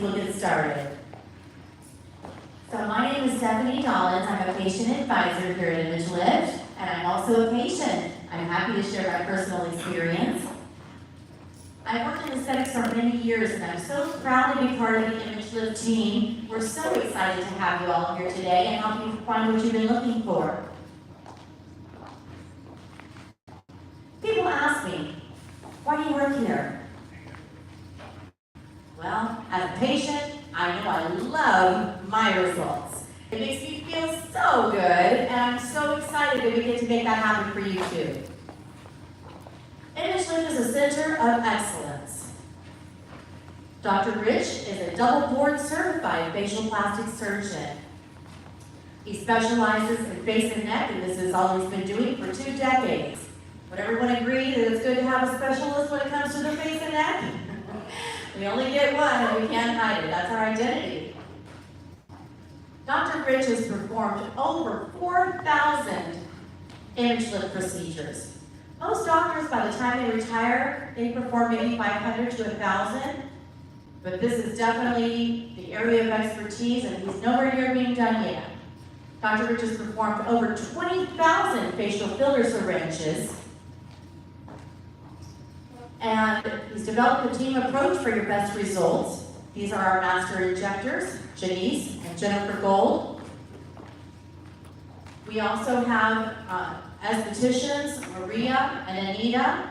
we'll get started. So my name is Stephanie Dollins. I'm a patient advisor here at ImageLift, and I'm also a patient. I'm happy to share my personal experience. I've worked in aesthetics for many years, and I'm so proud to be part of the ImageLift team. We're so excited to have you all here today and help you find what you've been looking for. People ask me, why do you work here? Well, as a patient, I know I love my results. It makes me feel so good, and I'm so excited that we get to make that happen for you too. ImageLift is a center of excellence. Dr. Rich is a double board certified facial plastic surgeon. He specializes in face and neck, and this is all he's been doing for 2 decades. Would everyone agree that it's good to have a specialist when it comes to the face and neck? We only get one, and we can't hide it. That's our identity. Dr. Rich has performed over 4,000 ImageLift procedures. Most doctors, by the time they retire, they perform maybe 500 to 1,000, but this is definitely the area of expertise, and he's nowhere near being done yet. Dr. Rich has performed over 20,000 facial filler syringes, and he's developed a team approach for your best results. These are our master injectors, Janice and Jennifer Gold. We also have estheticians, Maria and Anita,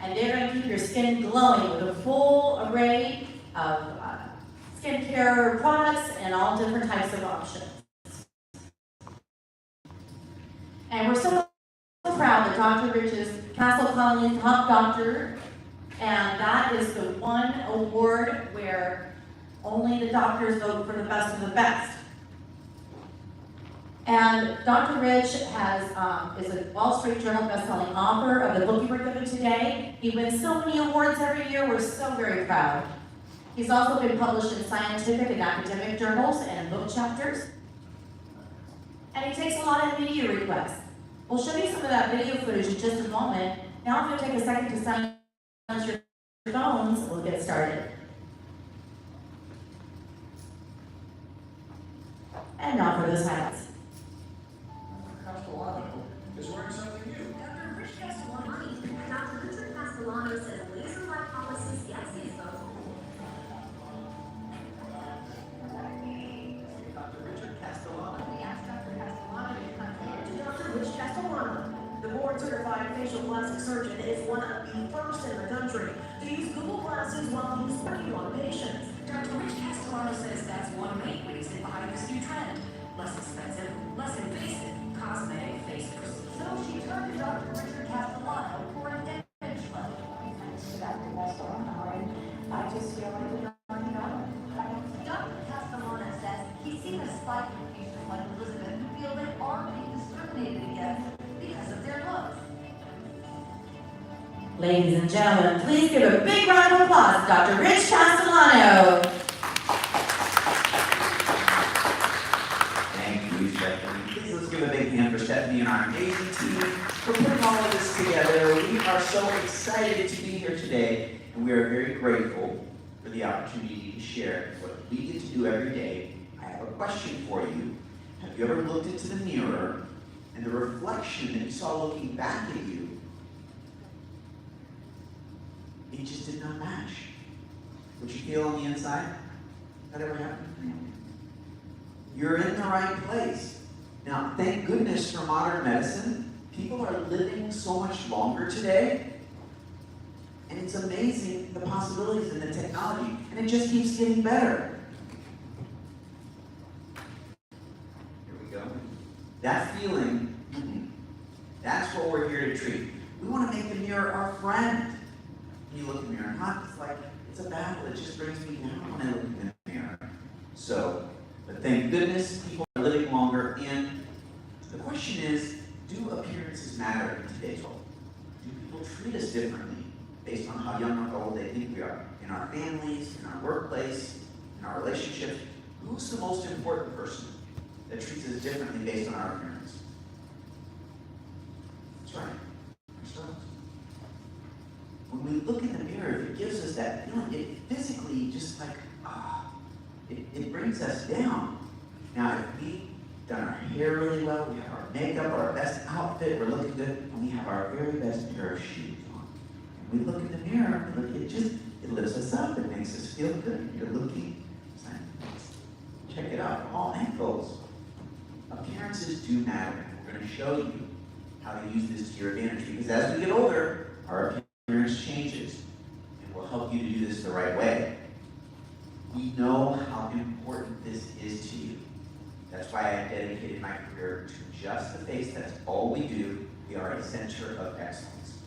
and they're going to keep your skin glowing with a full array of skincare products and all different types of options. And we're so proud that Dr. Rich is Castle Connolly's top doctor, and that is the one award where only the doctors vote for the best of the best. And Dr. Rich is a Wall Street Journal best-selling author of the book you were given today. He wins so many awards every year. We're so very proud. He's also been published in scientific and academic journals and book chapters. And he takes a lot of media requests. We'll show you some of that video footage in just a moment. Now if you'll take a second to silence your phones, we'll get started. And now for those highlights. Is wearing something new. Dr. Rich Castellano. Dr. Richard Castellano says laser-like policies, yes, he's both. Dr. Richard Castellano. We asked Dr. Castellano to come in. Dr. Rich Castellano, the board-certified facial plastic surgeon, is one of the first in the country to use Google Glasses while he's working on patients. Dr. Rich Castellano says that's one main reason behind this new trend. Less expensive, less invasive, cosmetic face procedures. So she turned to Dr. Richard Castellano for an image load. Thanks to Dr. Castellano, I just feel like we already know. Dr. Castellano says he's seen a spike in patients like Elizabeth who feel they are being discriminated against because of their looks. Ladies and gentlemen, please give a big round of applause to Dr. Rich Castellano. Let's give a big hand for Stephanie and our amazing team for putting all of this together. We are so excited to be here today, and we are very grateful for the opportunity to share what we get to do every day. I have a question for you. Have you ever looked into the mirror and the reflection that you saw looking back at you, it just did not match what you feel on the inside? That ever happened for you? You're in the right place. Now, thank goodness for modern medicine. People are living so much longer today. And it's amazing the possibilities in the technology. And it just keeps getting better. Here we go. That feeling, that's what we're here to treat. We want to make the mirror our friend. When you look in the mirror, it's like it's a battle. It just brings me down when I look in the mirror. So, but thank goodness people are living longer, and the question is, do appearances matter in today's world? Do people treat us differently based on how young or old they think we are? In our families, in our workplace, in our relationships, who's the most important person that treats us differently based on our appearance? That's right, ourselves. When we look in the mirror, if it gives us that feeling, it physically just like, it brings us down. Now, if we've done our hair really well, we have our makeup, our best outfit, we're looking good, and we have our very best pair of shoes on. And we look in the mirror, it lifts us up, it makes us feel good. You're looking, check it out, all ankles. Appearances do matter. We're going to show you how to use this to your advantage, because as we get older, our appearance changes, and we'll help you to do this the right way. We know how important this is to you. That's why I dedicated my career to just the face. That's all we do. We are a center of excellence.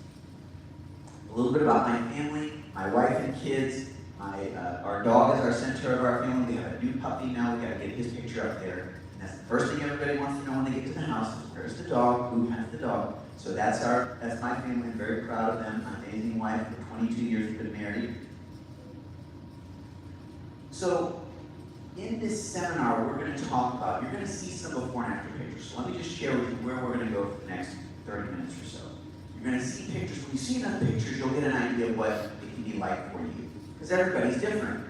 A little bit about my family, my wife and kids. Our dog is our center of our family. We have a new puppy now. We got to get his picture up there. And that's the first thing everybody wants to know when they get to the house is, where's the dog? Who has the dog? So that's my family. I'm very proud of them. My amazing wife for 22 years, we've been married. So in this seminar, we're going to talk about, you're going to see some before and after pictures. So let me just share with you where we're going to go for the next 30 minutes or so. You're going to see pictures. When you see enough pictures, you'll get an idea of what it can be like for you. Because everybody's different.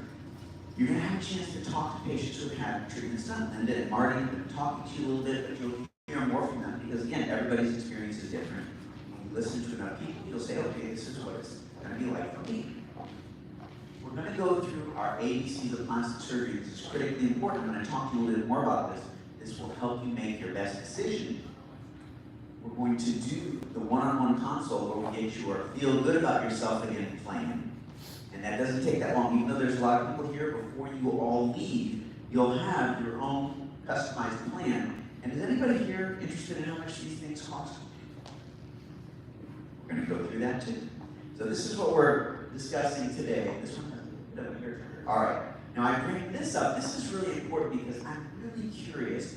You're going to have a chance to talk to patients who have had treatments done. Linda and Marty have been talking to you a little bit, but you'll hear more from them. Because again, everybody's experience is different. When you listen to enough people, you'll say, okay, this is what it's going to be like for me. We're going to go through our ABCs of plastic surgery. This is critically important. I'm going to talk to you a little bit more about this. This will help you make your best decision. We're going to do the one-on-one consult where we get your feel good about yourself again plan. And that doesn't take that long. Even though there's a lot of people here, before you all leave, you'll have your own customized plan. And is anybody here interested in how much these things cost? We're going to go through that too. So this is what we're discussing today. This one has a bit of a hair trigger. All right. Now I bring this up. This is really important because I'm really curious.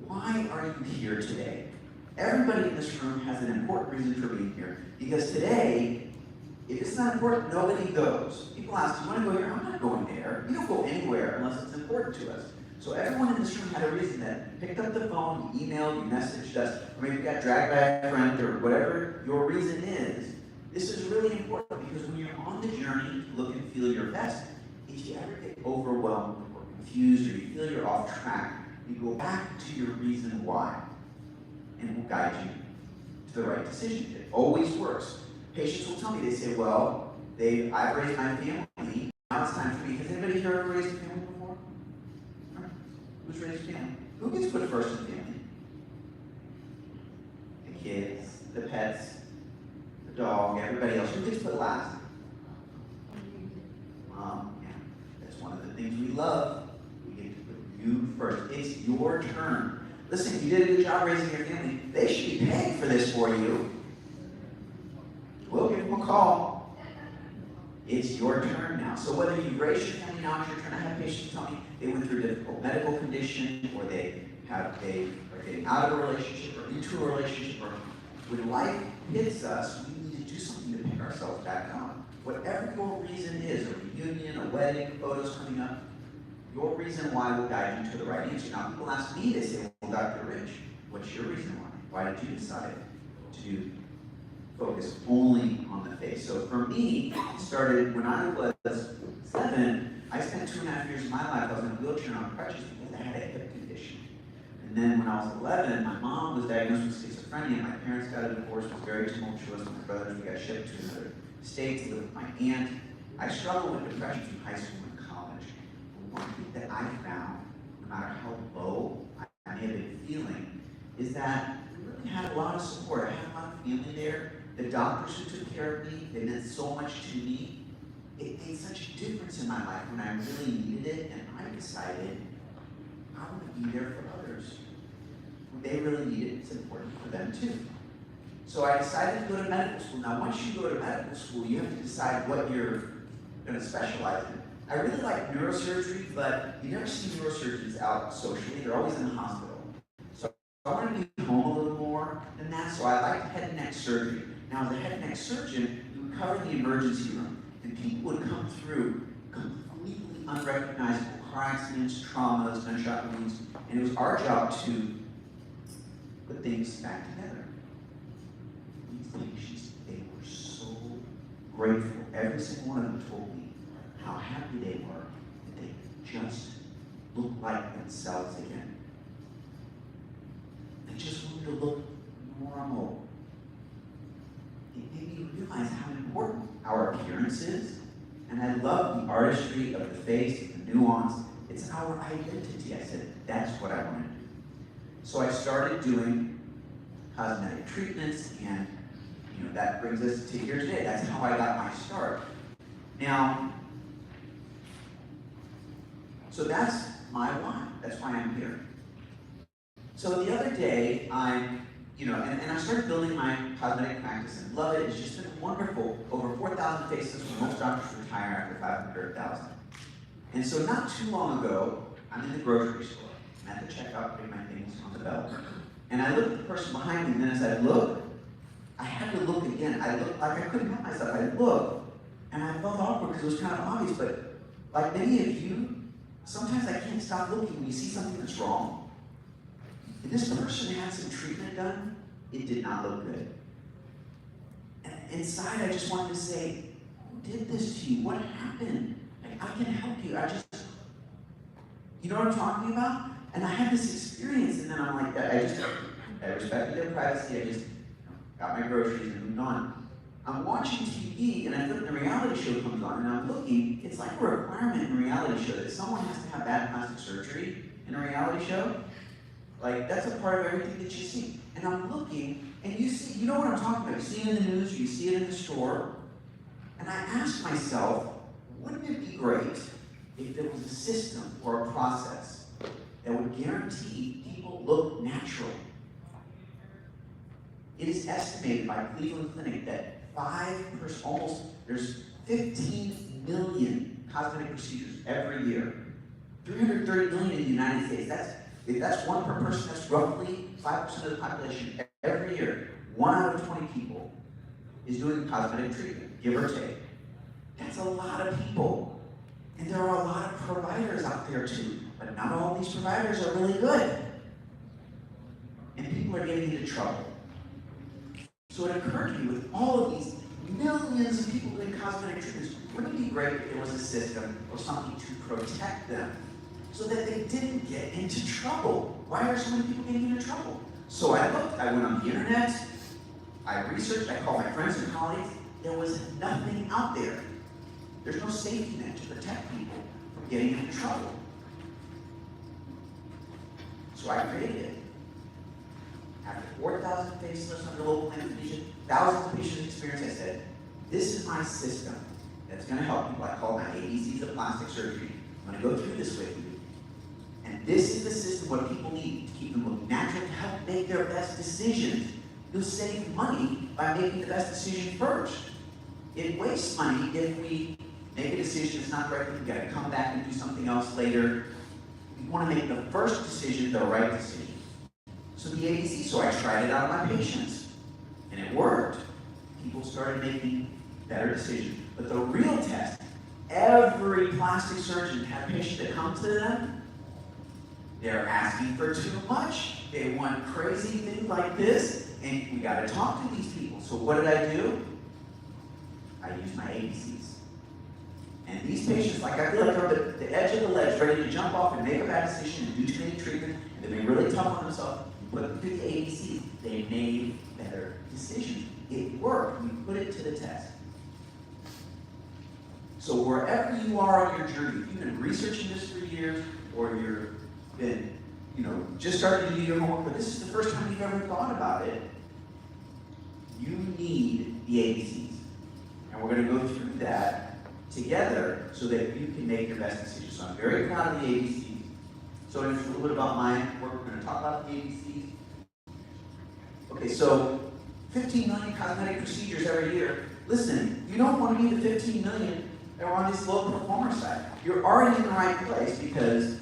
Why are you here today? Everybody in this room has an important reason for being here. Because today, if it's not important, nobody goes. People ask, do you want to go here? I'm not going there. We don't go anywhere unless it's important to us. So everyone in this room had a reason that picked up the phone, you emailed, you messaged us, or maybe you got dragged by a friend, or whatever your reason is. This is really important because when you're on the journey to look and feel your best, if you ever get overwhelmed or confused or you feel you're off track, you go back to your reason why, and it will guide you to the right decision. It always works. Patients will tell me, they say, well, I've raised my family, now it's time for me. Has anybody here ever raised a family before? Who's raised a family? Who gets put first in the family? The kids, the pets, the dog, everybody else. Who gets put last? Mom, yeah. That's one of the things we love. We get to put you first. It's your turn. Listen, if you did a good job raising your family, they should be paying for this for you. We'll give them a call. It's your turn now. So whether you raise your family now, you're trying to have patients tell me they went through a difficult medical condition, or they are getting out of a relationship or into a relationship, or when life hits us, we need to do something to pick ourselves back up. Whatever your reason is, a reunion, a wedding, photos coming up, your reason why will guide you to the right answer. Now, people ask me, they say, well, Dr. Rich, what's your reason why? Why did you decide to focus only on the face? So for me, it started when I was 7. I spent 2.5 years of my life, I was in a wheelchair on crutches because I had a hip condition. And then when I was 11, my mom was diagnosed with schizophrenia. My parents got a divorce, it was very tumultuous. My brothers, we got shipped to another state to live with my aunt. I struggled with depression through high school and college. But one thing that I found, no matter how low I may have been feeling, is that we really had a lot of support. I had a lot of family there. The doctors who took care of me, they meant so much to me. It made such a difference in my life when I really needed it, and I decided I want to be there for others. When they really need it, it's important for them too. So I decided to go to medical school. Now, once you go to medical school, you have to decide what you're going to specialize in. I really like neurosurgery, but you never see neurosurgeons out socially. They're always in the hospital. So I wanted to be home a little more than that, so I liked head and neck surgery. Now, as a head and neck surgeon, you would cover the emergency room, and people would come through completely unrecognizable car accidents, traumas, gunshot wounds, and it was our job to put things back together. These patients, they were so grateful. Every single one of them told me how happy they were that they just look like themselves again. They just wanted to look normal. It made me realize how important our appearance is. And I love the artistry of the face, the nuance. It's our identity. I said, that's what I want to do. So I started doing cosmetic treatments, and that brings us to here today. That's how I got my start. Now, so that's my why. That's why I'm here. So the other day, and I started building my cosmetic practice and love it. It's just been wonderful. Over 4,000 faces when most doctors retire after 500,000. And so not too long ago, I'm in the grocery store. I'm at the checkout, putting my things on the belt. And I looked at the person behind me, and then as I looked, I had to look again. I looked like I couldn't help myself. I looked, and I felt awkward because it was kind of obvious, but like many of you, sometimes I can't stop looking when you see something that's wrong. And this person had some treatment done. It did not look good. And inside, I just wanted to say, who did this to you? What happened? Like, I can help you. You know what I'm talking about? And I had this experience, and then I'm like, I respected their privacy. I just got my groceries and moved on. I'm watching TV, and I look, the reality show comes on, and I'm looking. It's like a requirement in a reality show that someone has to have bad plastic surgery in a reality show. Like, that's a part of everything that you see. And I'm looking, and you know what I'm talking about. You see it in the news, you see it in the store. And I asked myself, wouldn't it be great if there was a system or a process that would guarantee people look natural? It is estimated by Cleveland Clinic that there's 15 million cosmetic procedures every year. 330 million in the United States. If that's one per person, that's roughly 5% of the population every year. 1 out of 20 people is doing cosmetic treatment, give or take. That's a lot of people. And there are a lot of providers out there too, but not all these providers are really good. And people are getting into trouble. So it occurred to me, with all of these millions of people doing cosmetic treatments, wouldn't it be great if there was a system or something to protect them so that they didn't get into trouble? Why are so many people getting into trouble? So I looked, I went on the internet, I researched, I called my friends and colleagues. There was nothing out there. There's no safety net to protect people from getting into trouble. So I created it. After 4,000 facelifts under local anesthesia, thousands of patients experience, I said, this is my system that's going to help people. I call my ABCs of plastic surgery. I'm going to go through this with you. And this is the system what people need to keep them look natural, to help make their best decisions. You'll save money by making the best decision first. It wastes money if we make a decision that's not right, we've got to come back and do something else later. We want to make the first decision the right decision. So the ABC, so I tried it out on my patients, and it worked. People started making better decisions. But the real test, every plastic surgeon had a patient that comes to them, they're asking for too much. They want crazy things like this, and we got to talk to these people. So what did I do? I used my ABCs. And these patients, like I feel like they're at the edge of the ledge, ready to jump off and make a bad decision and do too many treatments, and they're being really tough on themselves. You put them through the ABCs, they made better decisions. It worked. We put it to the test. So wherever you are on your journey, if you've been researching this for years, or you've been, just starting to do your homework, but this is the first time you've ever thought about it, you need the ABCs. And we're going to go through that together so that you can make your best decision. So I'm very proud of the ABCs. So it's a little bit about my work. We're going to talk about the ABCs. Okay, so 15 million cosmetic procedures every year. Listen, you don't want to be the 15 million that are on this low performer side. You're already in the right place because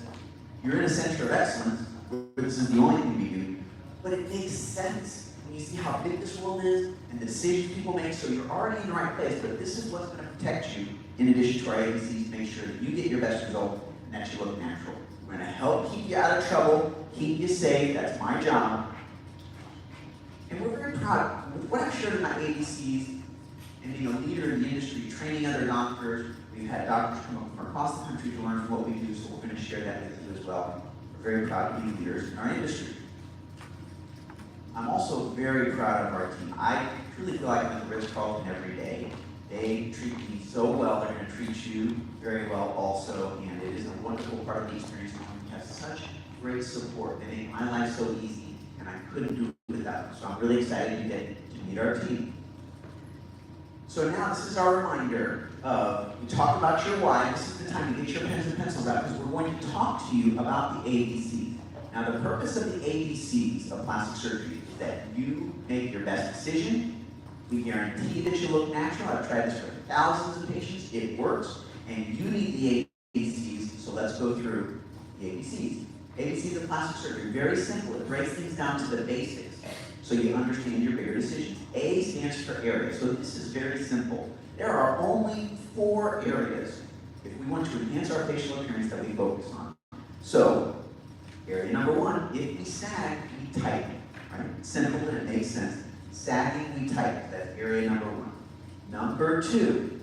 you're in a center of excellence, where this is the only thing we do. But it makes sense when you see how big this world is and the decisions people make. So you're already in the right place, but this is what's going to protect you in addition to our ABCs, make sure that you get your best result and that you look natural. We're going to help keep you out of trouble, keep you safe. That's my job. And we're very proud. With what I've shared in my ABCs and being a leader in the industry, training other doctors, We've had doctors come up from across the country to learn from what we do, so we're going to share that with you as well. We're very proud to be leaders in our industry. I'm also very proud of our team. I truly feel like I'm at the Ritz-Carlton every day. They treat me so well. They're going to treat you very well also, and it is a wonderful part of the experience. We have such great support. They make my life so easy, and I couldn't do it without them. So I'm really excited to get to meet our team. So now this is our reminder of, we talked about your why. This is the time to get your pens and pencils out, because we're going to talk to you about the ABCs. Now the purpose of the ABCs of plastic surgery is that you make your best decision. We guarantee that you look natural. I've tried this for thousands of patients. It works. And you need the ABCs, so let's go through the ABCs. ABCs of plastic surgery, very simple. It breaks things down to the basics, so you understand your bigger decisions. A stands for area, so this is very simple. There are only 4 areas, if we want to enhance our facial appearance, that we focus on. So, area number 1, if we sag, we tighten. Right? Simple, and it makes sense. Sagging, we tighten. That's area number 1. Number 2,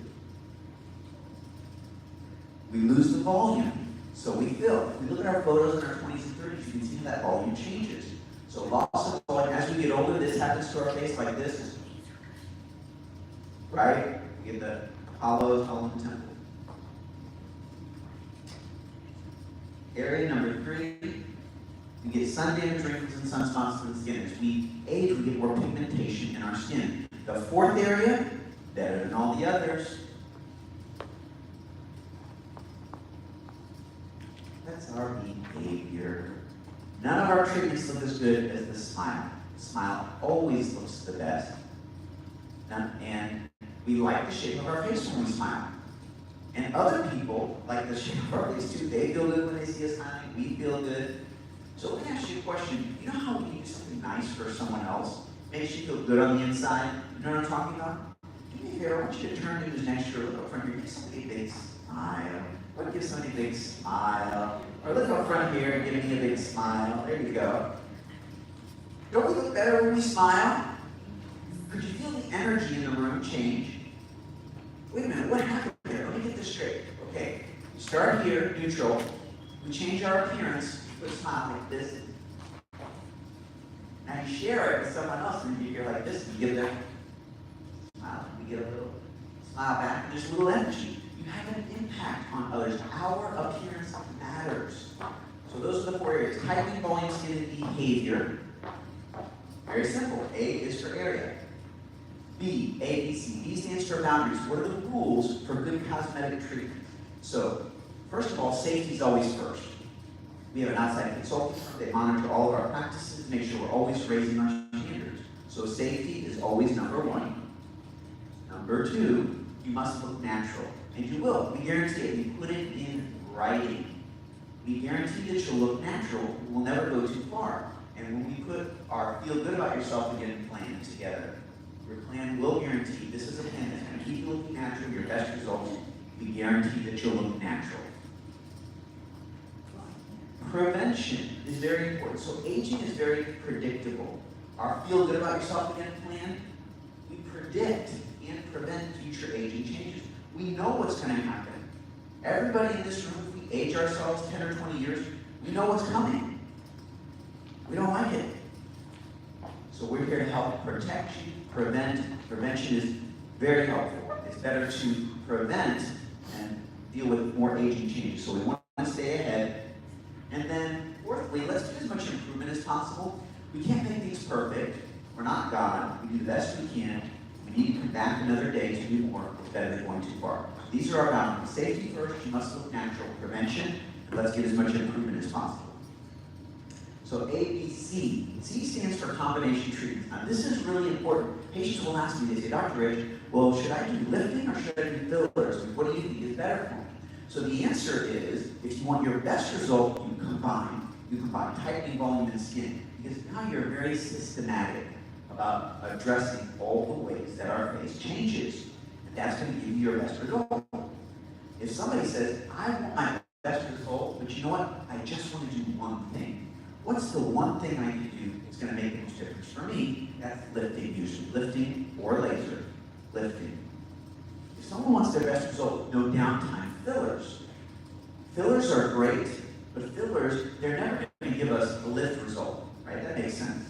we lose the volume, so we fill. If we look at our photos in our 20s and 30s, you can see how that volume changes. So loss of volume, as we get older, this happens to our face like this. Right? We get the hollow temple. Area number 3, we get sun damage, wrinkles, and sunspots to the skin. As we age, we get more pigmentation in our skin. The 4th area, better than all the others, that's our behavior. None of our treatments look as good as the smile. The smile always looks the best. And we like the shape of our face when we smile. And other people like the shape of our face too. They feel good when they see us smiling. We feel good. So let me ask you a question. You know how when you do something nice for someone else, makes you feel good on the inside? You know what I'm talking about? Do me a favor, I want you to turn to who's next to you, or look up front here, give somebody a big smile. Or give somebody a big smile. Or look up front here and give me a big smile. There you go. Don't we look better when we smile? Could you feel the energy in the room change? Wait a minute, what happened there? Let me get this straight. Okay, we start here, neutral. We change our appearance, put a smile like this. Now you share it with someone else, and you're like this, and you give them a smile. We get a little smile back, and there's a little energy. You have an impact on others. Our appearance matters. So those are the 4 areas. Tightening, volume, skin, and behavior. Very simple. A is for area. B, A, B, C. B stands for boundaries. What are the rules for good cosmetic treatment? So, first of all, safety is always first. We have an outside consultant. They monitor all of our practices, make sure we're always raising our standards. So safety is always number 1. Number 2, you must look natural. And you will. We guarantee it. We put it in writing. We guarantee that you'll look natural. We'll never go too far. And when we put our feel good about yourself again plan together, your plan will guarantee, this is a plan that's going to keep you looking natural, your best results. We guarantee that you'll look natural. Prevention is very important. So aging is very predictable. Our feel good about yourself again plan, we predict and prevent future aging changes. We know what's going to happen. Everybody in this room, if we age ourselves 10 or 20 years, we know what's coming. We don't like it. So we're here to help protect you, prevent. Prevention is very helpful. It's better to prevent and deal with more aging changes. So we want to stay ahead. And then, fourthly, let's do as much improvement as possible. We can't make things perfect. We're not God. We do the best we can. We need to come back another day to do more. It's better than going too far. These are our boundaries. Safety first, you must look natural. Prevention, and let's get as much improvement as possible. So ABC. C stands for combination treatment. Now this is really important. Patients will ask me, they say, Dr. Rich, well, should I do lifting or should I do fillers? What do you think is better for me? So the answer is, if you want your best result, you combine. You combine tightening, volume, and skin. Because now you're very systematic about addressing all the ways that our face changes. And that's going to give you your best result. If somebody says, I want my best result, but you know what? I just want to do one thing. What's the one thing I can do that's going to make a huge difference? For me, that's lifting, usually lifting or laser. Lifting. If someone wants their best result, no downtime, fillers. Fillers are great, but fillers, they're never going to give us a lift result, right? That makes sense.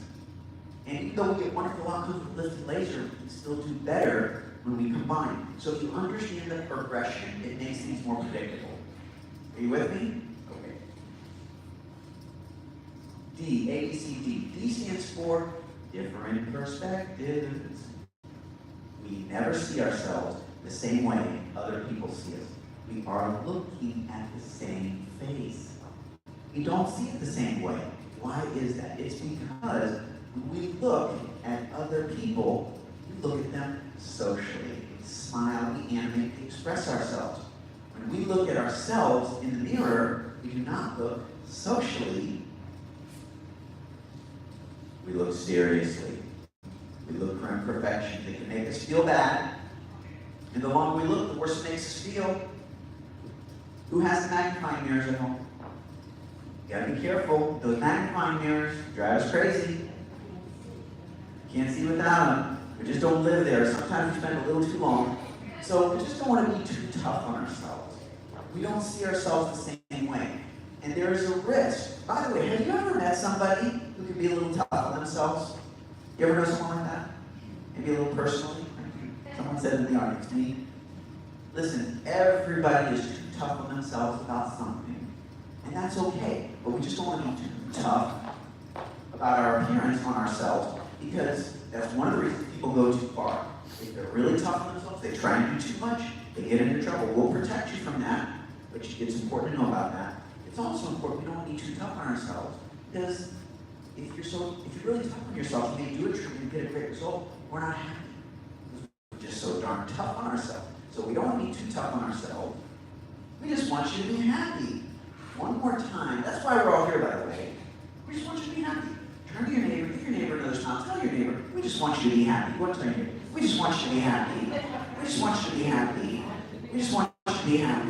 And even though we get wonderful outcomes with lift and laser, we can still do better when we combine. So if you understand the progression, it makes things more predictable. Are you with me? Okay. D, A, B, C, D. D stands for different perspectives. We never see ourselves the same way other people see us. We are looking at the same face. We don't see it the same way. Why is that? It's because when we look at other people, we look at them socially. We smile, we animate, we express ourselves. When we look at ourselves in the mirror, we do not look socially. We look seriously. We look for imperfections. They can make us feel bad. And the longer we look, the worse it makes us feel. Who has the magnifying mirrors at home? You gotta be careful. Those magnifying mirrors drive us crazy. Can't see without them. We just don't live there. Sometimes we spend a little too long. So we just don't want to be too tough on ourselves. We don't see ourselves the same way. And there is a risk. By the way, have you ever met somebody who can be a little tough on themselves? You ever know someone like that? Maybe a little personally? Someone said in the audience, me. Listen, everybody is too tough on themselves about something. And that's okay. But we just don't want to be too tough about our appearance on ourselves, because that's one of the reasons people go too far. If they're really tough on themselves, they try and do too much, they get into trouble. We'll protect you from that, but it's important to know about that. It's also important we don't be too tough on ourselves, because if you're really tough on yourself, you may do a treatment and get a great result, we're not happy. We're just so darn tough on ourselves. So we don't want to be too tough on ourselves. We just want you to be happy. One more time. That's why we're all here, by the way. We just want you to be happy. Turn to your neighbor, give your neighbor another smile. Tell your neighbor, we just want you to be happy. Go and tell your neighbor, we just want you to be happy. We just want you to be happy. We just want you to be happy.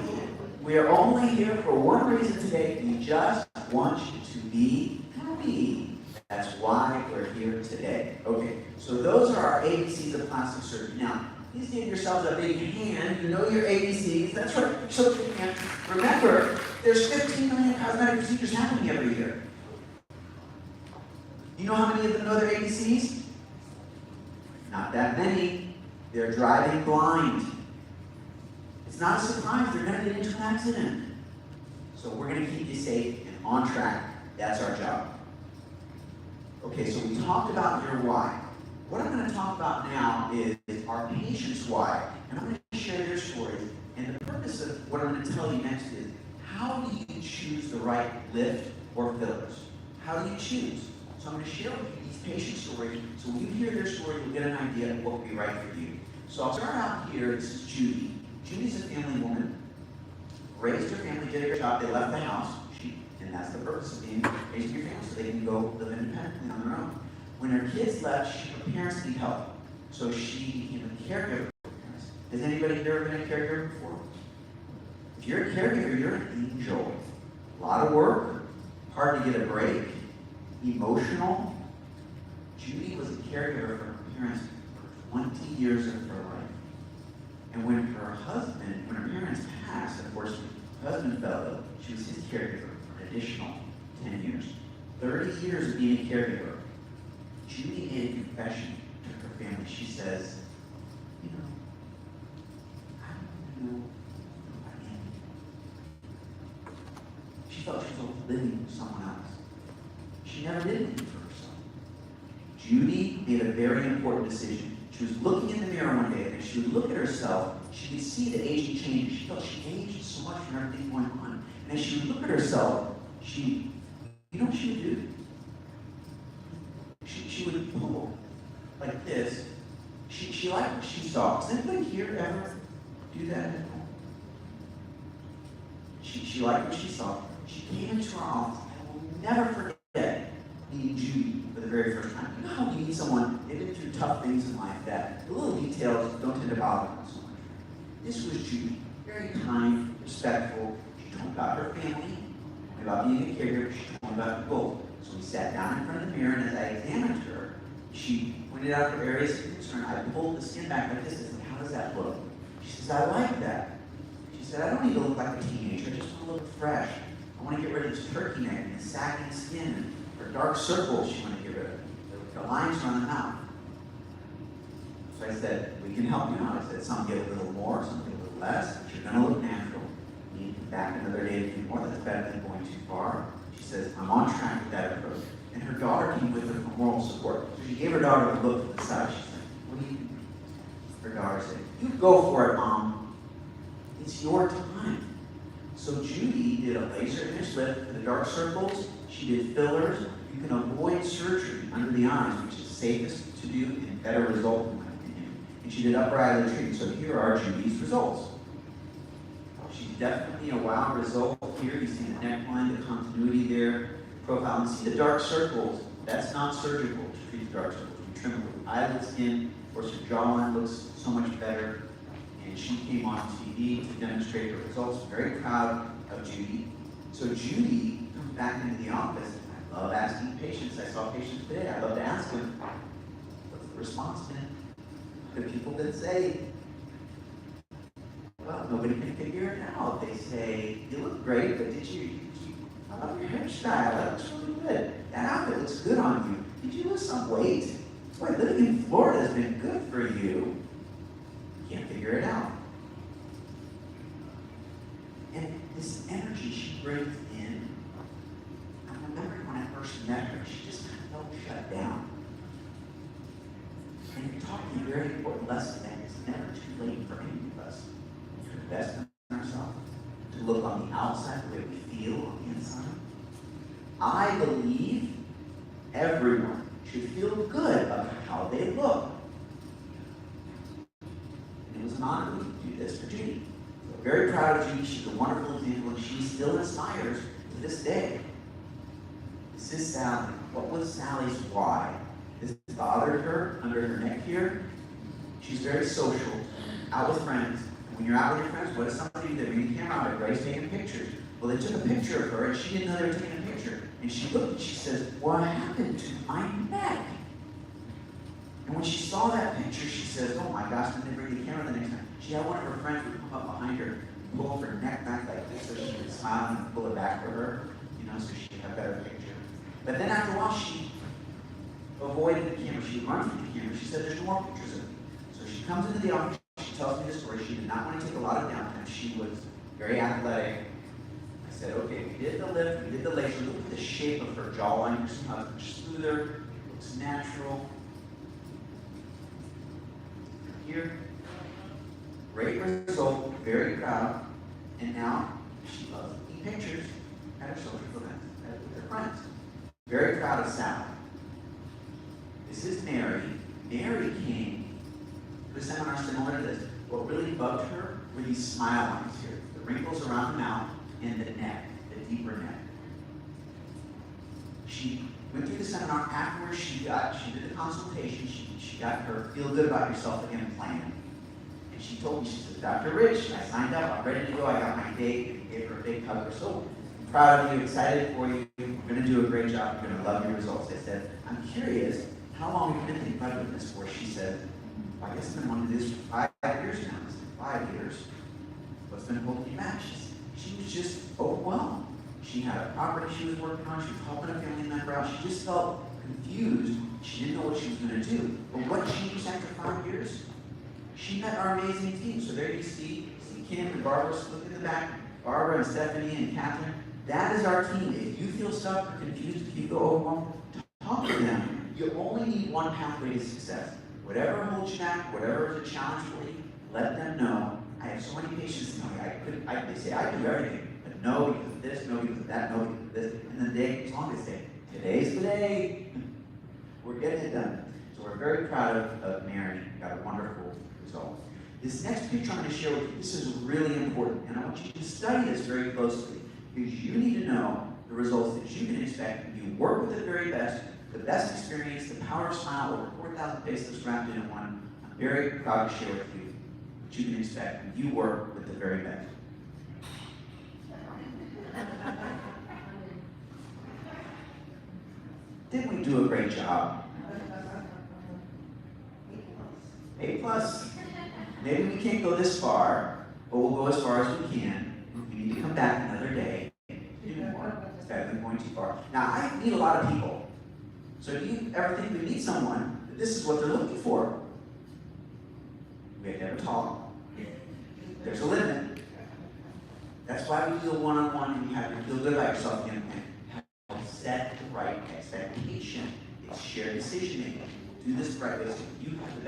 We are only here for one reason today. We just want you to be happy. That's why we're here today. Okay, so those are our ABCs of plastic surgery. Now, please give yourselves a big hand. You know your ABCs. That's right. So remember, there's 15 million cosmetic procedures happening every year. You know how many of them know their ABCs? Not that many. They're driving blind. It's not a surprise. They're going to get into an accident. So we're going to keep you safe and on track. That's our job. Okay, so we talked about your why. What I'm going to talk about now is our patient's why. And I'm going to share their stories. And the purpose of what I'm going to tell you next is, how do you choose the right lift or fillers? How do you choose? So I'm going to share with you these patient stories, so when you hear their story, you'll get an idea of what would be right for you. So I'll start out here. This is Judy. Judy's a family woman, raised her family, did her job, they left the house, and that's the purpose of raising your family, so they can go live independently on their own. When her kids left, her parents need help, so she became a caregiver for her parents. Has anybody here ever been a caregiver before? If you're a caregiver, you're an angel. A lot of work, hard to get a break, emotional. Judy was a caregiver for her parents for 20 years of her life. And when her parents passed, unfortunately, her husband fell ill. She was his caregiver for an additional 10 years. 30 years of being a caregiver. Judy made a confession to her family. She says, you know, I don't know who I am. She felt she was living for someone else. She never did anything for herself. Judy made a very important decision. She was looking in the mirror one day, and as she would look at herself, she could see the aging changes. She felt she aged so much from everything going on. And as she would look at herself, you know what she would do? She would pull like this. She liked what she saw. Does anybody here ever do that at home? She liked what she saw. She came into our office, and I will never forget meeting Judy for the very first time. You know how you meet someone, they've been through tough things in life that the little details don't tend to bother them so much. This was Judy, very kind, respectful. She told me about her family, about being a caregiver. She told me about the goal. So we sat down in front of the mirror, and as I examined her, she pointed out her areas of concern. I pulled the skin back like this and said, how does that look? She says, I like that. She said, I don't need to look like a teenager, I just want to look fresh. I want to get rid of this turkey neck and the sagging skin and her dark circles she wanted to get rid of. The lines around the mouth. So I said, we can help you out. I said, some get a little more, some get a little less, but you're going to look natural. You need back another day to do more. That's better than going too far. She says, I'm on track with that approach. And her daughter came with her for moral support. So she gave her daughter a look to the side. She said, what do you do? Her daughter said, you go for it, Mom. It's your time. So Judy did a laser image lift for the dark circles. She did fillers. You can avoid surgery under the eyes, which is safest to do and better result in my opinion. And she did upper eyelid treatment. So here are Judy's results. She's definitely a wow result here. You see the neckline, the continuity there, profile. You see the dark circles. That's not surgical to treat the dark circles. We trim it with eyelid skin. Of course, her jawline looks so much better. And she came on TV to demonstrate her results. Very proud of Judy. So Judy comes back into the office. I love asking patients. I saw patients today. I love to ask them, what's the response been? The people that say, well, nobody can figure it out. They say, you look great, but how about your hairstyle? That looks really good. That outfit looks good on you. Did you lose some weight? Boy, living in Florida has been good for you. Can't figure it out. And this energy she brings in, I remember when I first met her, she just kind of felt shut down. And it taught me a very important lesson that it's never too late for any of us to invest in ourselves, to look on the outside the way we feel on the inside. I believe everyone should feel good about how they look. And it was an honor to do this for Judy. So very proud of Judy. She's a wonderful example, and she still inspires to this day. This is Sally. What was Sally's why? This bothered her under her neck here. She's very social, out with friends. And when you're out with your friends, what does somebody do? They bring the camera out. Everybody's taking pictures. Well, they took a picture of her, and she didn't know they were taking a picture. And she looked and she says, what happened to my neck? And when she saw that picture, she says, oh my gosh, when they bring the camera the next time, she had one of her friends would come up behind her and pull her neck back like this so she could smile and pull it back for her, so she could have a better picture. But then after a while, she avoided the camera. She run from the camera. She said, there's no more pictures of me. So she comes into the office. She tells me the story. She did not want to take a lot of downtime. She was very athletic. I said, okay, we did the lift, we did the laser. Look at the shape of her jawline. Her smile is much smoother. Looks natural. Here, great result. Very proud. And now she loves taking pictures at her social events with her friends. Very proud of Sally. This is Mary. Mary came to a seminar similar to this. What really bugged her were these smile lines here, the wrinkles around the mouth and the neck, the deeper neck. She went through the seminar. Afterwards, she did the consultation. She got her Feel Good About Yourself Again plan. And she told me, she said, Dr. Rich, I signed up, I'm ready to go, I got my date, and gave her a big hug. We're so proud of you, excited for you. We're going to do a great job. We're going to love your results. I said, I'm curious, how long have you been thinking about doing this for? She said, well, I guess I've been wanting to do this for 5 years now. I said, 5 years? What's been holding you back? She was just overwhelmed. She had a property she was working on. She was helping a family member out. She just felt confused. She didn't know what she was going to do. But what changed after 5 years? She met our amazing team. So there you see Kim and Barbara. Look in the back. Barbara and Stephanie and Catherine. That is our team. If you feel stuck or confused, if you feel overwhelmed, talk to them. You only need one pathway to success. Whatever holds you back, whatever is a challenge for you, let them know. I have so many patients tell me, they say, I do everything, but no because of this, no because of that, no because of this. And then they, as long as they say, today's the day, we're getting it done. So we're very proud of Mary. Got a wonderful result. This next picture I'm going to share with you, this is really important, and I want you to study this very closely, because you need to know the results that you can expect when you work with the very best, the best experience, the power of smile, over 4,000 facelifts wrapped into one. I'm very proud to share with you what you can expect when you work with the very best. Didn't we do a great job? A plus. maybe we can't go this far, but we'll go as far as we can. We need to come back another day to do more. It's better than going too far. Now, I meet a lot of people. So do you ever think we meet someone that this is what they're looking for? We have to have a talk. There's a limit. That's why we do a one-on-one, and you have to feel good about yourself and have set the right expectation. It's shared decision making. Do this the right way so you have the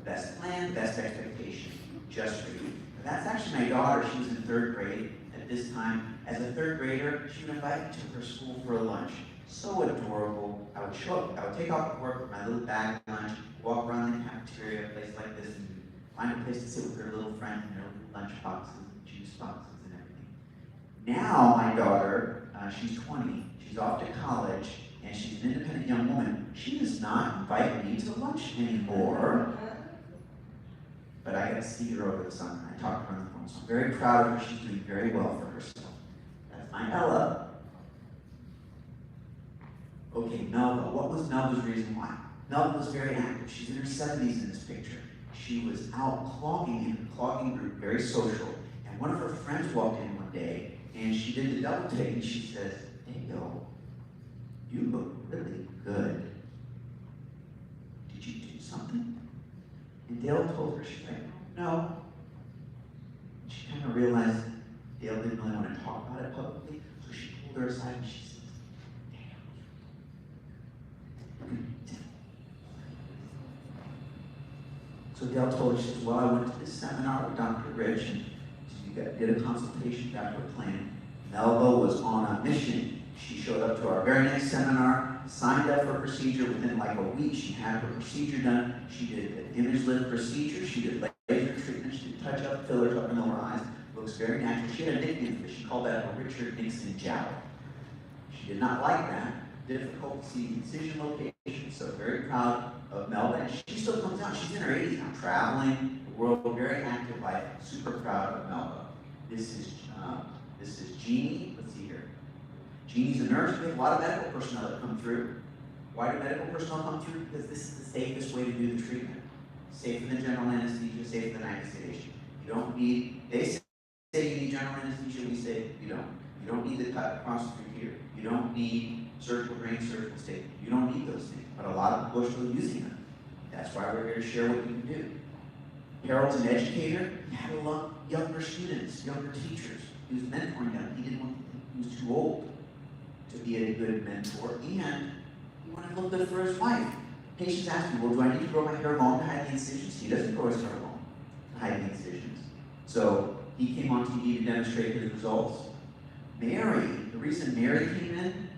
best plan, the best expectation just for you. And that's actually my daughter. She was in 3rd grade at this time. As a 3rd grader, she would invite me to her school for a lunch. So adorable. I would take off work with my little bag lunch, walk around the cafeteria, a place like this, and find a place to sit with her little friend and her little lunch boxes, and juice boxes, and everything. Now, my daughter, she's 20, she's off to college, and she's an independent young woman. She does not invite me to lunch anymore. But I got to see her over the summer. I talked to her on the phone, so I'm very proud of her. She's doing very well for herself. That's my Ella. Okay, Melba. What was Melba's reason why? Melba was very active. She's in her 70s in this picture. She was out clogging in a clogging group, very social. And one of her friends walked in one day, and she did the double take, and she says, "Dale, you look really good. Did you do something?" And Dale told her, she's like, "No." And she kind of realized Dale didn't really want to talk about it publicly, so she pulled her aside and she said, so Dale told her, she says, "Well, I went to this seminar with Dr. Rich, and you did a consultation, got her plan. Melba was on a mission. She showed up to our very next seminar, signed up for a procedure. Within like a week, she had her procedure done. She did an image lift procedure. She did laser treatment. She did touch-up fillers up in her eyes. Looks very natural. She had a nickname for it. She called that a Richard Nixon jowl. She did not like that. Difficult to see the incision location, so very proud of Melba. And she still comes out. She's in her 80s now, traveling the world, very active life. Super proud of Melba. This is Jeannie. Let's see here. Jeannie's a nurse. We have a lot of medical personnel that come through. Why do medical personnel come through? Because this is the safest way to do the treatment. Safer than general anesthesia, safer than sedation. You don't need, they say you need general anesthesia, we say you don't. You don't need the cut across through here. You don't need surgical drain, surgical state. You don't need those things. But a lot of people are still using them. That's why we're here to share what you can do. Harold's an educator. He had a lot of younger students, younger teachers. He was mentoring them. He didn't want them. He was too old to be a good mentor, and he wanted to look good for his wife. Patients ask me, "Well, do I need to grow my hair long to hide the incisions?" He doesn't grow his hair long to hide the incisions. So he came on TV to demonstrate his results. Mary, the reason Mary came in,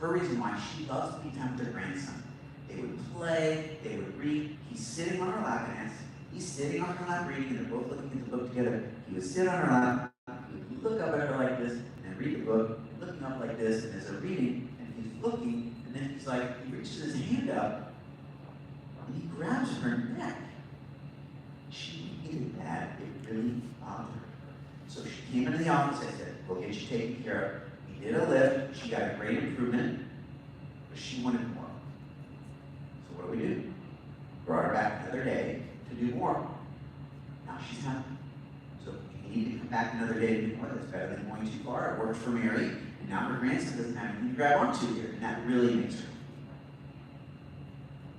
her reason why, she loves to be time with her grandson. They would play, they would read. He's sitting on her lap, and as he's sitting on her lap reading, and they're both looking at the book together, he would sit on her lap, he would look up at her like this, and read the book, looking up like this, and as they're reading, and he's looking, and then he's like, he reaches his hand up, and he grabs her neck. She hated that. It really bothered her. So she came into the office. I said, "We'll get you taken care of." We did a lift. She got a great improvement, but she wanted more. So what do? Brought her back another day to do more. Now she's happy. So you need to come back another day to do more. That's better than going too far. It worked for Mary, and now her grandson doesn't have anything to grab onto here, and that really makes her.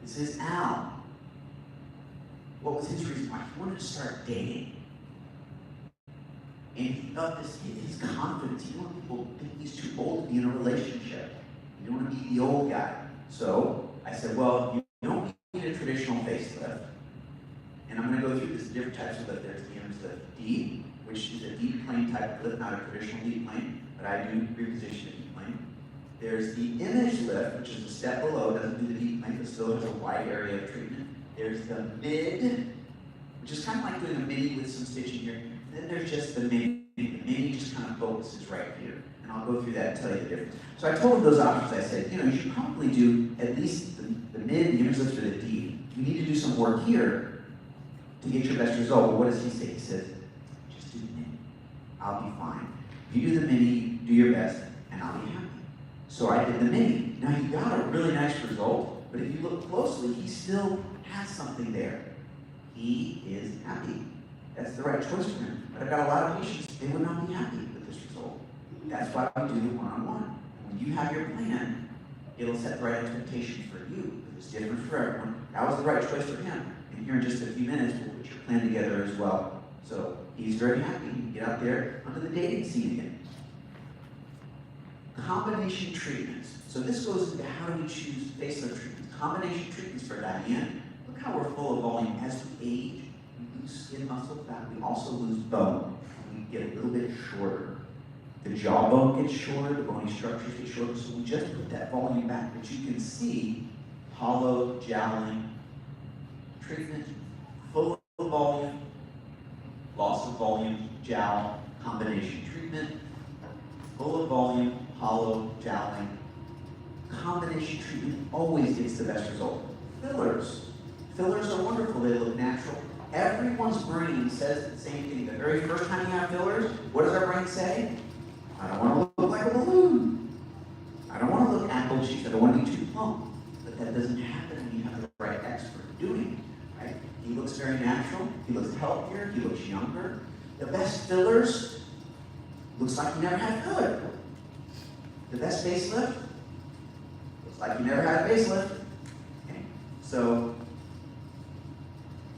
This is Al. What was his reason why? He wanted to start dating. And he felt this, his confidence. You know, people think he's too old to be in a relationship. You don't want to be the old guy. So I said, well, you don't need a traditional facelift. And I'm going to go through this different types of lift. There's the image lift D, which is a deep plane type of lift, not a traditional deep plane, but I do reposition a deep plane. There's the image lift, which is a step below, doesn't do the deep plane, but still has a wide area of treatment. There's the mid, which is kind of like doing a mini with some stitching here. Then there's just the mini. The mini just kind of focuses right here. And I'll go through that and tell you the difference. So I told him those options. I said, you know, you should probably do at least the mid, the image lift, or the D. You need to do some work here to get your best result. But what does he say? He says, just do the mini. I'll be fine. If you do the mini, do your best, and I'll be happy. So I did the mini. Now he got a really nice result, but if you look closely, he still has something there. He is happy. That's the right choice for him. But I've got a lot of patients, they would not be happy with this result. That's why we do the one-on-one. When you have your plan, it'll set the right expectations for you. It's different for everyone. That was the right choice for him. And here in just a few minutes, we'll put your plan together as well. So he's very happy. Get out there onto the dating scene again. Combination treatments. So this goes into how do we choose facelift treatments. Combination treatments for Diane. Look how we're full of volume. As we age, we lose skin muscle fat. We also lose bone. We get a little bit shorter. The jawbone gets shorter, the bony structures get shorter, so we just put that volume back. But you can see hollow joweling treatment, full of volume, loss of volume, jowl, combination treatment, full of volume, hollow, joweling. Combination treatment always gets the best result. Fillers. Fillers are wonderful, they look natural. Everyone's brain says the same thing. The very first time you have fillers, what does our brain say? I don't want to look like a balloon. I don't want to look apple cheeks. I don't want to be too plump. But that doesn't happen when you have the right expert doing it, right? He looks very natural. He looks healthier. He looks younger. The best fillers looks like you never had a filler. The best facelift looks like you never had a facelift. Okay. So,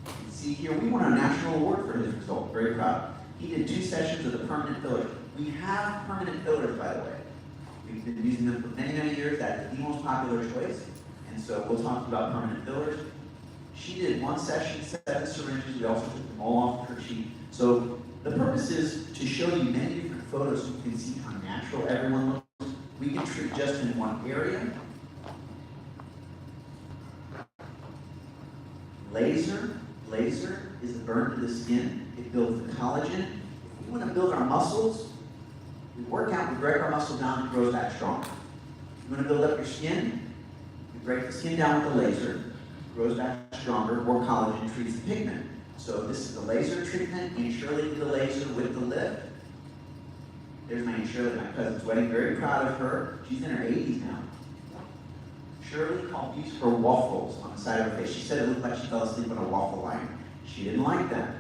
you can see here, we won a national award for his result. Very proud. He did 2 sessions of the permanent fillers. We have permanent fillers, by the way. We've been using them for many, many years. That is the most popular choice. And so we'll talk about permanent fillers. She did 1 session, 7 syringes. We also took them all off her cheek. So the purpose is to show you many different photos so you can see how natural everyone looks. We can treat just in one area. Laser. Laser is a burn to the skin. It builds the collagen. If we want to build our muscles, we work out, we break our muscle down, it grows back stronger. You want to build up your skin, you break the skin down with the laser, it grows back stronger, more collagen treats the pigment. So this is the laser treatment. Aunt Shirley did the laser with the lift. There's my Aunt Shirley, my cousin's wedding, very proud of her. She's in her 80s now. Shirley used her waffles on the side of her face. She said it looked like she fell asleep on a waffle line. She didn't like that.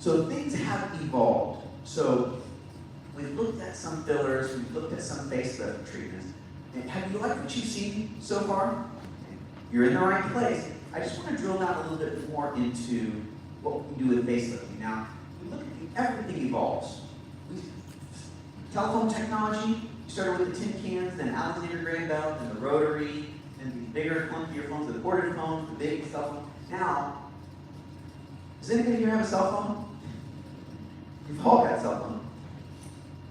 So things have evolved. So we've looked at some fillers, we've looked at some facelift treatments. And have you liked what you've seen so far? You're in the right place. I just want to drill down a little bit more into what we can do with facelifting. Now, we look at everything evolves. Telephone technology, we started with the tin cans, then Alexander Graham Bell, then the rotary, then the bigger, clunkier phones, the corded phones, the big cell phone. Now, does anybody here have a cell phone? You've all got cell phones.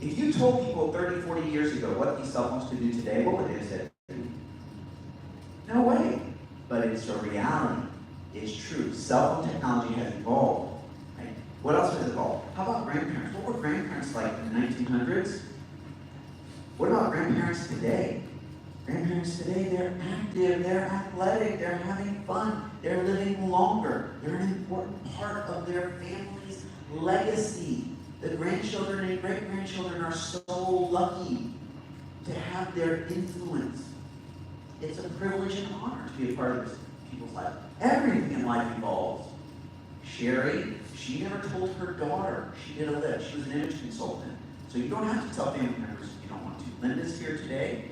If you told people 30, 40 years ago what these cell phones could do today, what would they have said? No way. But it's a reality. It's true. Cell phone technology has evolved. Right? What else has evolved? How about grandparents? What were grandparents like in the 1900s? What about grandparents today? Grandparents today, they're active, they're athletic, they're having fun, they're living longer. They're an important part of their family's legacy. The grandchildren and great-grandchildren are so lucky to have their influence. It's a privilege and honor to be a part of this people's life. Everything in life evolves. Sherry, she never told her daughter she did a lift. She was an image consultant. So you don't have to tell family members if you don't want to. Linda's here today,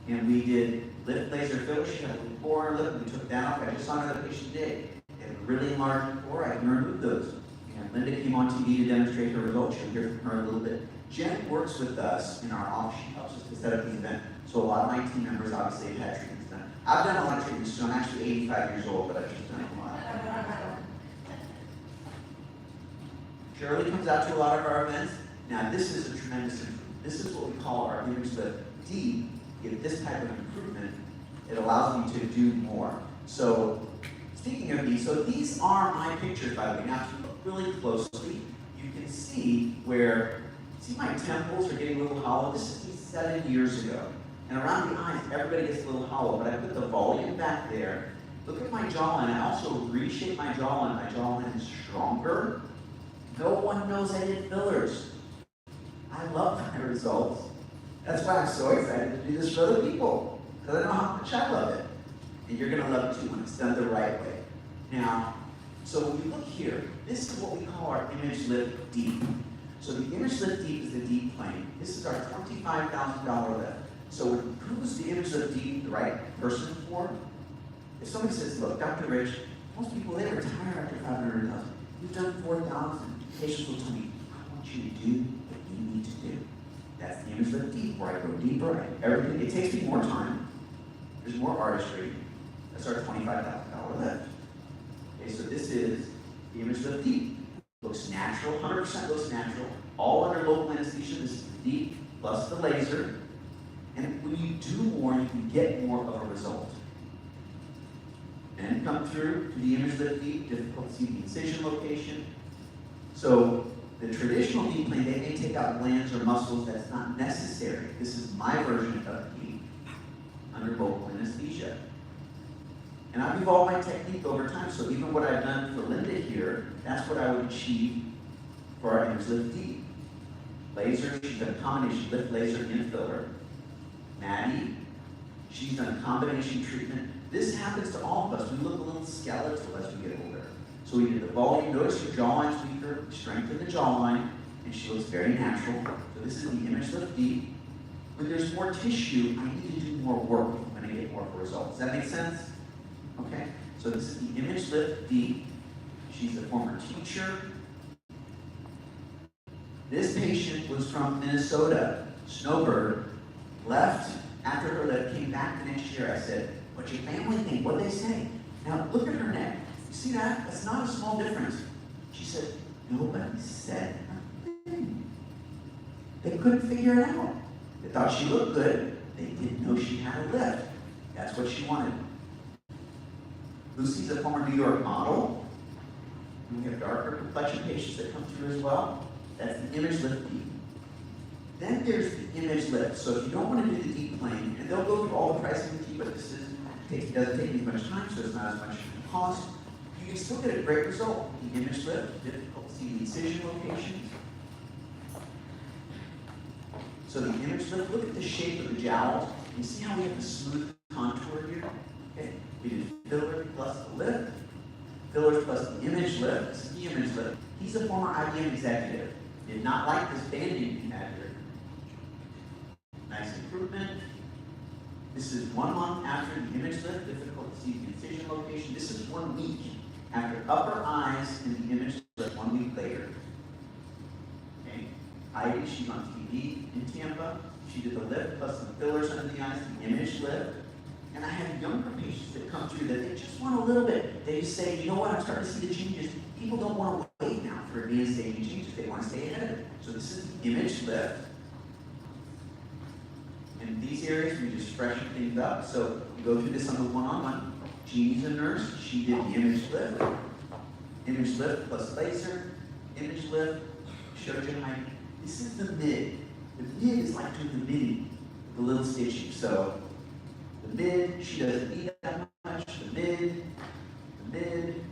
and we did lift laser filler. She had a little pore in her lip, and we took that off. I just saw another patient today. They had a really enlarged pore. I can remove those. And Linda came on TV to demonstrate her results. You'll hear from her a little bit. Jen works with us in our office. She helps us to set up the event. So a lot of my team members obviously have had treatments done. I've done a lot of treatments, so I'm actually 85 years old, but I've just done a lot. Shirley comes out to a lot of our events. Now this is a tremendous improvement. This is what we call our image lift D. Get this type of improvement, it allows me to do more. So speaking of these, so these are my pictures, by the way. Now if you look really closely, you can see where, see my temples are getting a little hollow. This is 7 years ago. And around the eyes, everybody gets a little hollow, but I put the volume back there. Look at my jawline. I also reshaped my jawline. My jawline is stronger. No one knows I did fillers. I love my results. That's why I'm so excited to do this for other people, because I know how much I love it. And you're going to love it too when it's done the right way. Now, So when you look here, this is what we call our image lift deep. So the image lift deep is the deep plane. This is our $25,000 lift. So who's the image lift deep the right person for? If somebody says, look, Dr. Rich, most people, they retire after 500,000. You've done 4,000. Patients will tell me, I want you to do what you need to do. That's the image lift deep, where I go deeper. Everything. It takes me more time. There's more artistry. That's our $25,000 lift. Okay, so this is the image lift deep. Looks natural, 100% looks natural. All under local anesthesia. This is the deep plus the laser. And when you do more, you can get more of a result. And come through to the image lift deep, difficult to see the incision location. So the traditional deep plane, they may take out glands or muscles. That's not necessary. This is my version of deep under local anesthesia. And I've evolved my technique over time, so even what I've done for Linda here, that's what I would achieve for our image lift deep. Laser, she's done combination lift, laser, and filler. Maddie, she's done combination treatment. This happens to all of us. We look a little skeletal as we get older. So we did the volume. Notice her jawline's weaker. We strengthen the jawline, and she looks very natural. So this is the image lift deep. When there's more tissue, I need to do more work when I get more results. Does that make sense? Okay. So this is the image lift deep. She's a former teacher. This patient was from Minnesota, Snowbird, left after her lift, came back the next year. I said, what's your family think? What'd they say? Now look at her neck. You see that? That's not a small difference. She said, nobody said nothing. They couldn't figure it out. They thought she looked good. They didn't know she had a lift. That's what she wanted. Lucy's a former New York model. And we have darker complexion patients that come through as well. That's the image lift deep. Then there's the image lift. So if you don't want to do the deep plane, and they'll go through all the pricing with you, but this doesn't take as much time, so it's not as much cost. You can still get a great result. The image lift, difficult to see the incision locations. So the image lift, look at the shape of the jowls. You see how we have the smooth contour here? Okay, we did filler plus the lift, fillers plus the image lift. This is the image lift. He's a former IBM executive. Did not like this banding he had here. Nice improvement. This is 1 month after the image lift, difficult to see the incision location. This is 1 week after upper eyes and the image lift, 1 week later. Okay. Heidi, she's on TV in Tampa. She did the lift plus some fillers under the eyes, the image lift. And I have younger patients that come through that they just want a little bit. They just say, you know what, I'm starting to see the changes. People don't want to wait now for advanced staging changes. They want to stay ahead of it. So this is the image lift. In these areas, we just freshen things up. So we go through this on the one-on-one. Jeannie's a nurse. She did the image lift. Image lift plus laser. Image lift. Showed you how. This is the mid. The mid is like doing the midi, the little stitching. So the mid, she doesn't need that much. The mid, the mid,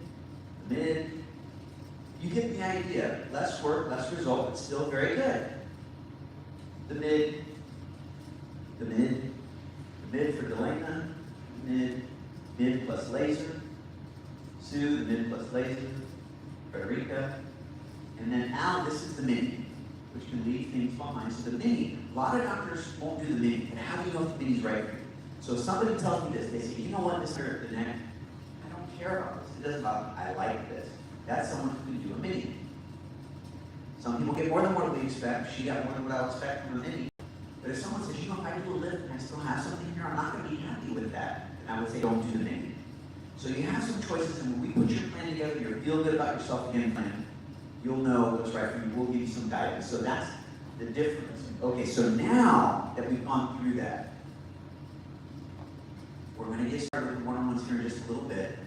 the mid. You get the idea. Less work, less result, but still very good. The mid, the mid, the mid for Delana, mid plus laser. Sue, the mid plus laser. Frederica. And then Al, this is the mini, which can leave things behind. So the mini, a lot of doctors won't do the mini, but how do you know if the mini's right for you? So if somebody tells me this, they say, you know what, this hurt the neck. I don't care about this. It doesn't bother me. I like this. That's someone who can do a mini. Some people get more than what we expect. She got more than what I would expect from a mini. But if someone says, you know, if I do a lift and I still have something here, I'm not going to be happy with that. And I would say, don't do the mini. So you have some choices, and when we put your plan together, you feel good about yourself again plan, you'll know what's right for you. We'll give you some guidance. So that's the difference. Okay, so now that we've gone through that, we're going to get started with one-on-ones here in just a little bit.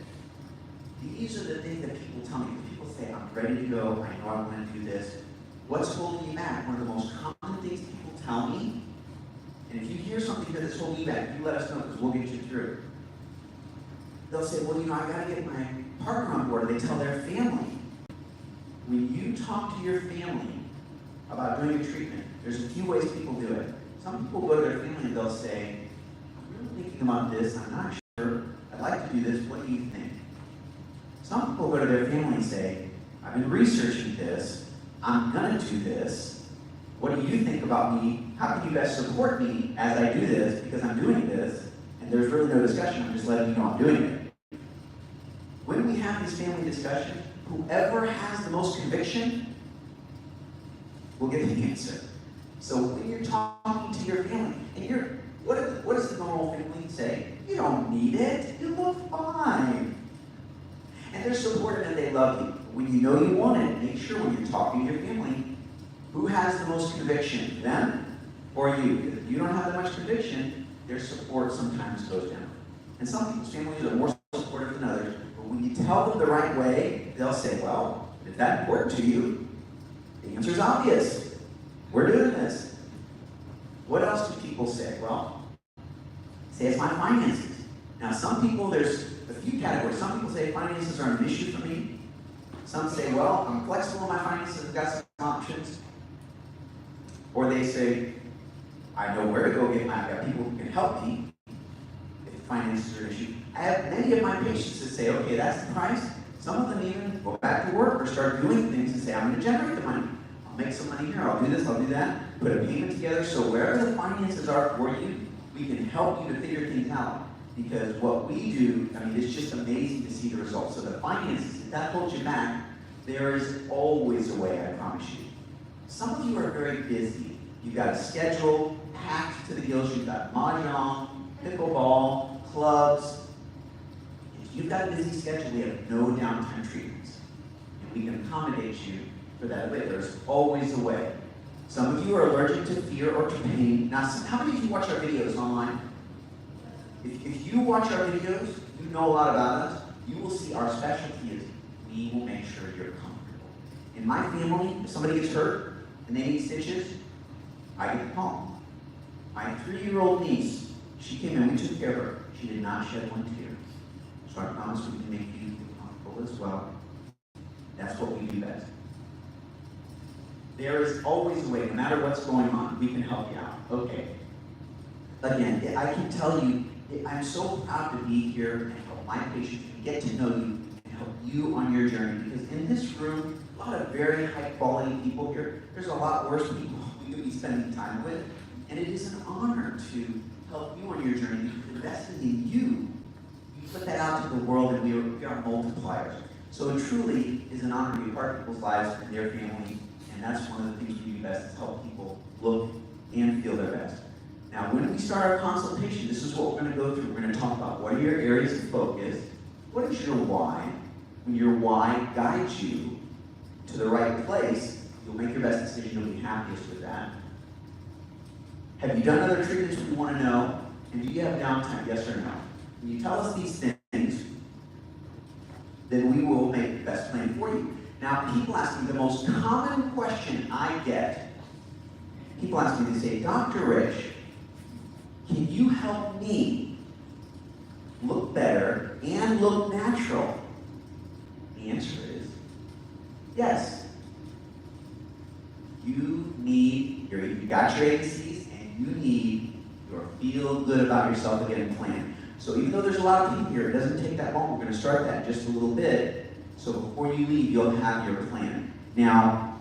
These are the things that people tell me. People say, I'm ready to go. I know I want to do this. What's holding you back? One of the most common things people tell me, and if you hear something that's holding you back, you let us know because we'll get you through. They'll say, well, you know, I got to get my partner on board. They tell their family. When you talk to your family about doing a treatment, there's a few ways people do it. Some people go to their family and they'll say, I'm really thinking about this. I'm not sure. I'd like to do this. What do you think? Some people go to their family and say, I've been researching this, I'm gonna do this. What do you think about me? How can you guys support me as I do this? Because I'm doing this, and there's really no discussion, I'm just letting you know I'm doing it. When we have these family discussions, whoever has the most conviction will get the answer. So when you're talking to your family, and what does the normal family say? You don't need it, you look fine. And they're supportive and they love you. When you know you want it, make sure when you're talking to your family, who has the most conviction, them or you? If you don't have that much conviction, their support sometimes goes down. And some people's families are more supportive than others, but when you tell them the right way, they'll say, well, if that's important to you, the answer's obvious. We're doing this. What else do people say? Well, say it's my finances. Now some people, there's a few categories. Some people say finances are an issue for me. Some say, well, I'm flexible in my finances, I've got some options. Or they say, I know where to go get I've got people who can help me if finances are an issue. I have many of my patients that say, okay, that's the price. Some of them even go back to work or start doing things and say, I'm going to generate the money. I'll make some money here, I'll do this, I'll do that. Put a payment together, so wherever the finances are for you, we can help you to figure things out. Because what we do, I mean, it's just amazing to see the results. So the finances, if that holds you back, there is always a way, I promise you. Some of you are very busy. You've got a schedule packed to the gills. You've got mahjong, pickleball, clubs. If you've got a busy schedule, we have no downtime treatments. And we can accommodate you for that way. There's always a way. Some of you are allergic to fear or to pain. Now, how many of you watch our videos online? If you watch our videos, you know a lot about us, you will see our specialty is we will make sure you're comfortable. In my family, if somebody gets hurt and they need stitches, I get the call. My 3-year-old niece, she came in, we took care of her. She did not shed one tear. So I promise we can make you feel comfortable as well. That's what we do best. There is always a way, no matter what's going on, we can help you out. Okay. Again, I can tell you, I'm so proud to be here and help my patients and get to know you and help you on your journey. Because in this room, a lot of very high quality people here. There's a lot worse people we could be spending time with. And it is an honor to help you on your journey. You've invested in you. You put that out to the world and we are multipliers. So it truly is an honor to be a part of people's lives and their family. And that's one of the things we do best is help people look and feel their best. Now, when we start our consultation, this is what we're going to go through. We're going to talk about what are your areas of focus, what is your why. When your why guides you to the right place, you'll make your best decision, you'll be happiest with that. Have you done other treatments we want to know? And do you have downtime, yes or no? When you tell us these things, then we will make the best plan for you. Now, people ask me the most common question I get. People ask me, they say, Dr. Rich, can you help me look better and look natural? The answer is yes. You got your ABCs and you need your feel good about yourself again plan. So even though there's a lot of people here, it doesn't take that long. We're going to start that in just a little bit. So before you leave, you'll have your plan. Now,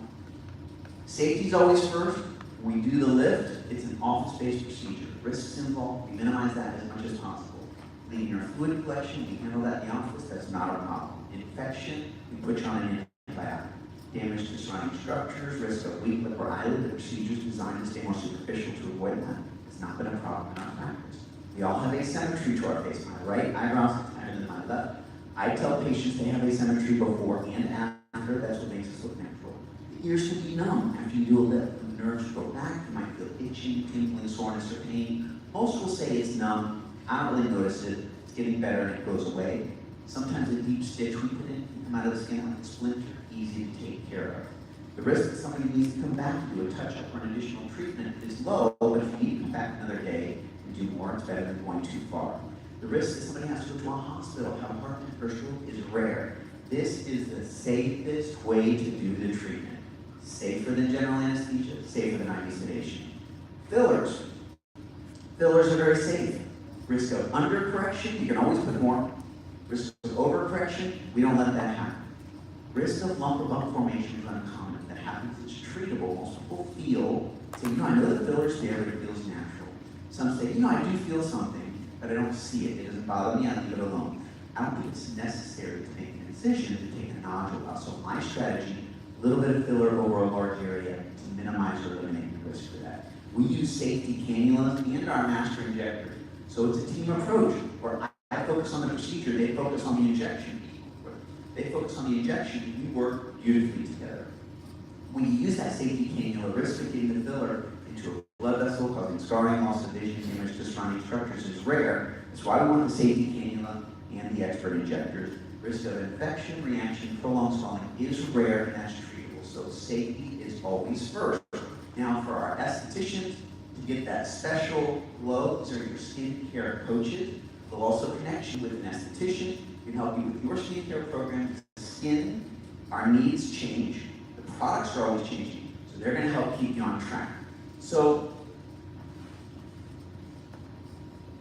safety's always first. When we do the lift, it's an office-based procedure. Risks involved, we minimize that as much as possible. Cleaning your fluid collection, we handle that in the office, that's not a problem. Infection, we put you on an antibiotic. Damage to surrounding structures, risk of weak lip or eyelid, the procedures designed to stay more superficial to avoid that. It's not been a problem in our practice. We all have asymmetry to our face. My right eyebrow is higher than my left. I tell patients they have asymmetry before and after. That's what makes us look natural. The ears should be numb after you do a lift. The nerves should go back. You might feel itching, tingling, soreness, or pain. Most will say it's numb. I don't really notice it. It's getting better and it goes away. Sometimes a deep stitch we put in can come out of the skin like a splinter. Easy to take care of. The risk that somebody needs to come back to do a touch-up or an additional treatment is low, but if you need to come back another day and do more, it's better than going too far. The risk that somebody has to go to a hospital, have a heart attack or stroke is rare. This is the safest way to do the treatment. Safer than general anesthesia, safer than IV sedation. Fillers. Fillers are very safe. Risk of undercorrection, you can always put more. Risk of overcorrection, correction, we don't let that happen. Risk of lump formation is uncommon. That happens, it's treatable. Most people feel, say, I know the filler's there, but it feels natural. Some say, I do feel something, but I don't see it. It doesn't bother me, I leave it alone. I don't think it's necessary to make an incision to take a nodule out. So my strategy, a little bit of filler over a large area to minimize or eliminate the risk for that. We use safety cannulas and our master injector. So it's a team approach where I focus on the procedure, they focus on the injection. They focus on the injection, we work beautifully together. When you use that safety cannula, risk of getting the filler into a blood vessel causing scarring, loss of vision, damage to surrounding structures is rare. That's why we want the safety cannula and the expert injectors. Risk of infection, reaction, prolonged swelling is rare and that's treatable. So safety is always first. Now for our estheticians, to get that special glow, these are your skincare coaches. They'll also connect you with an esthetician. We can help you with your skincare program. Skin, our needs change. The products are always changing. So they're going to help keep you on track. So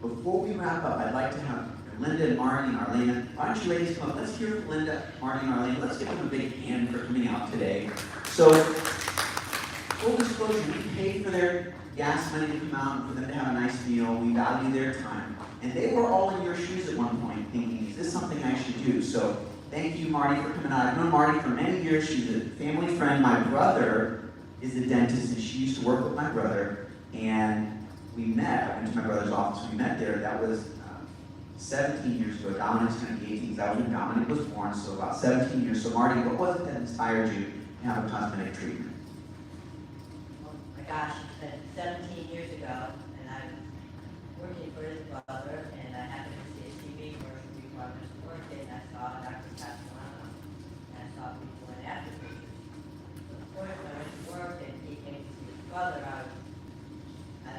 before we wrap up, I'd like to have Linda and Marty and Arlena. Why don't you ladies come up? Let's hear from Linda, Marty, and Arlena. Let's give them a big hand for coming out today. So, full disclosure, we paid for their gas money to come out and for them to have a nice meal. We value their time. And they were all in your shoes at one point thinking, is this something I should do? So, thank you, Marty, for coming out. I've known Marty for many years. She's a family friend. My brother is a dentist, and she used to work with my brother. And we met. I went to my brother's office. We met there. That was 17 years ago. Dominic's going to be 18. That was when Dominic was born, so about 17 years. So Marty, what was it that inspired you to have a cosmetic treatment? Oh my gosh, it's been 17 years ago, and I'm working for his brother, and I happened to see a TV commercial before I was working, and I saw Dr. Castellano, and I saw before and after pictures. So of course, when I went to work, and he came to see his brother, I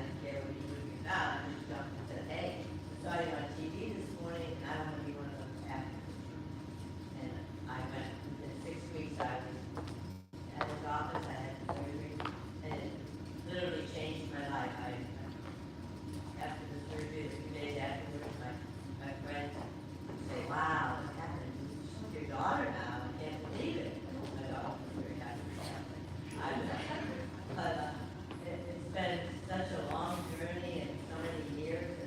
didn't care what he was doing now, I just jumped and said, hey, I saw you on TV this morning, and I don't want to be one of those actors. And I went, within 6 weeks, I was at his office, I had surgery, and it literally changed my life. After the surgery, a few days afterwards, my friends would say, wow, what happened? Your daughter now, I can't believe it. My daughter was very happy with that. But it's been such a long journey and so many years,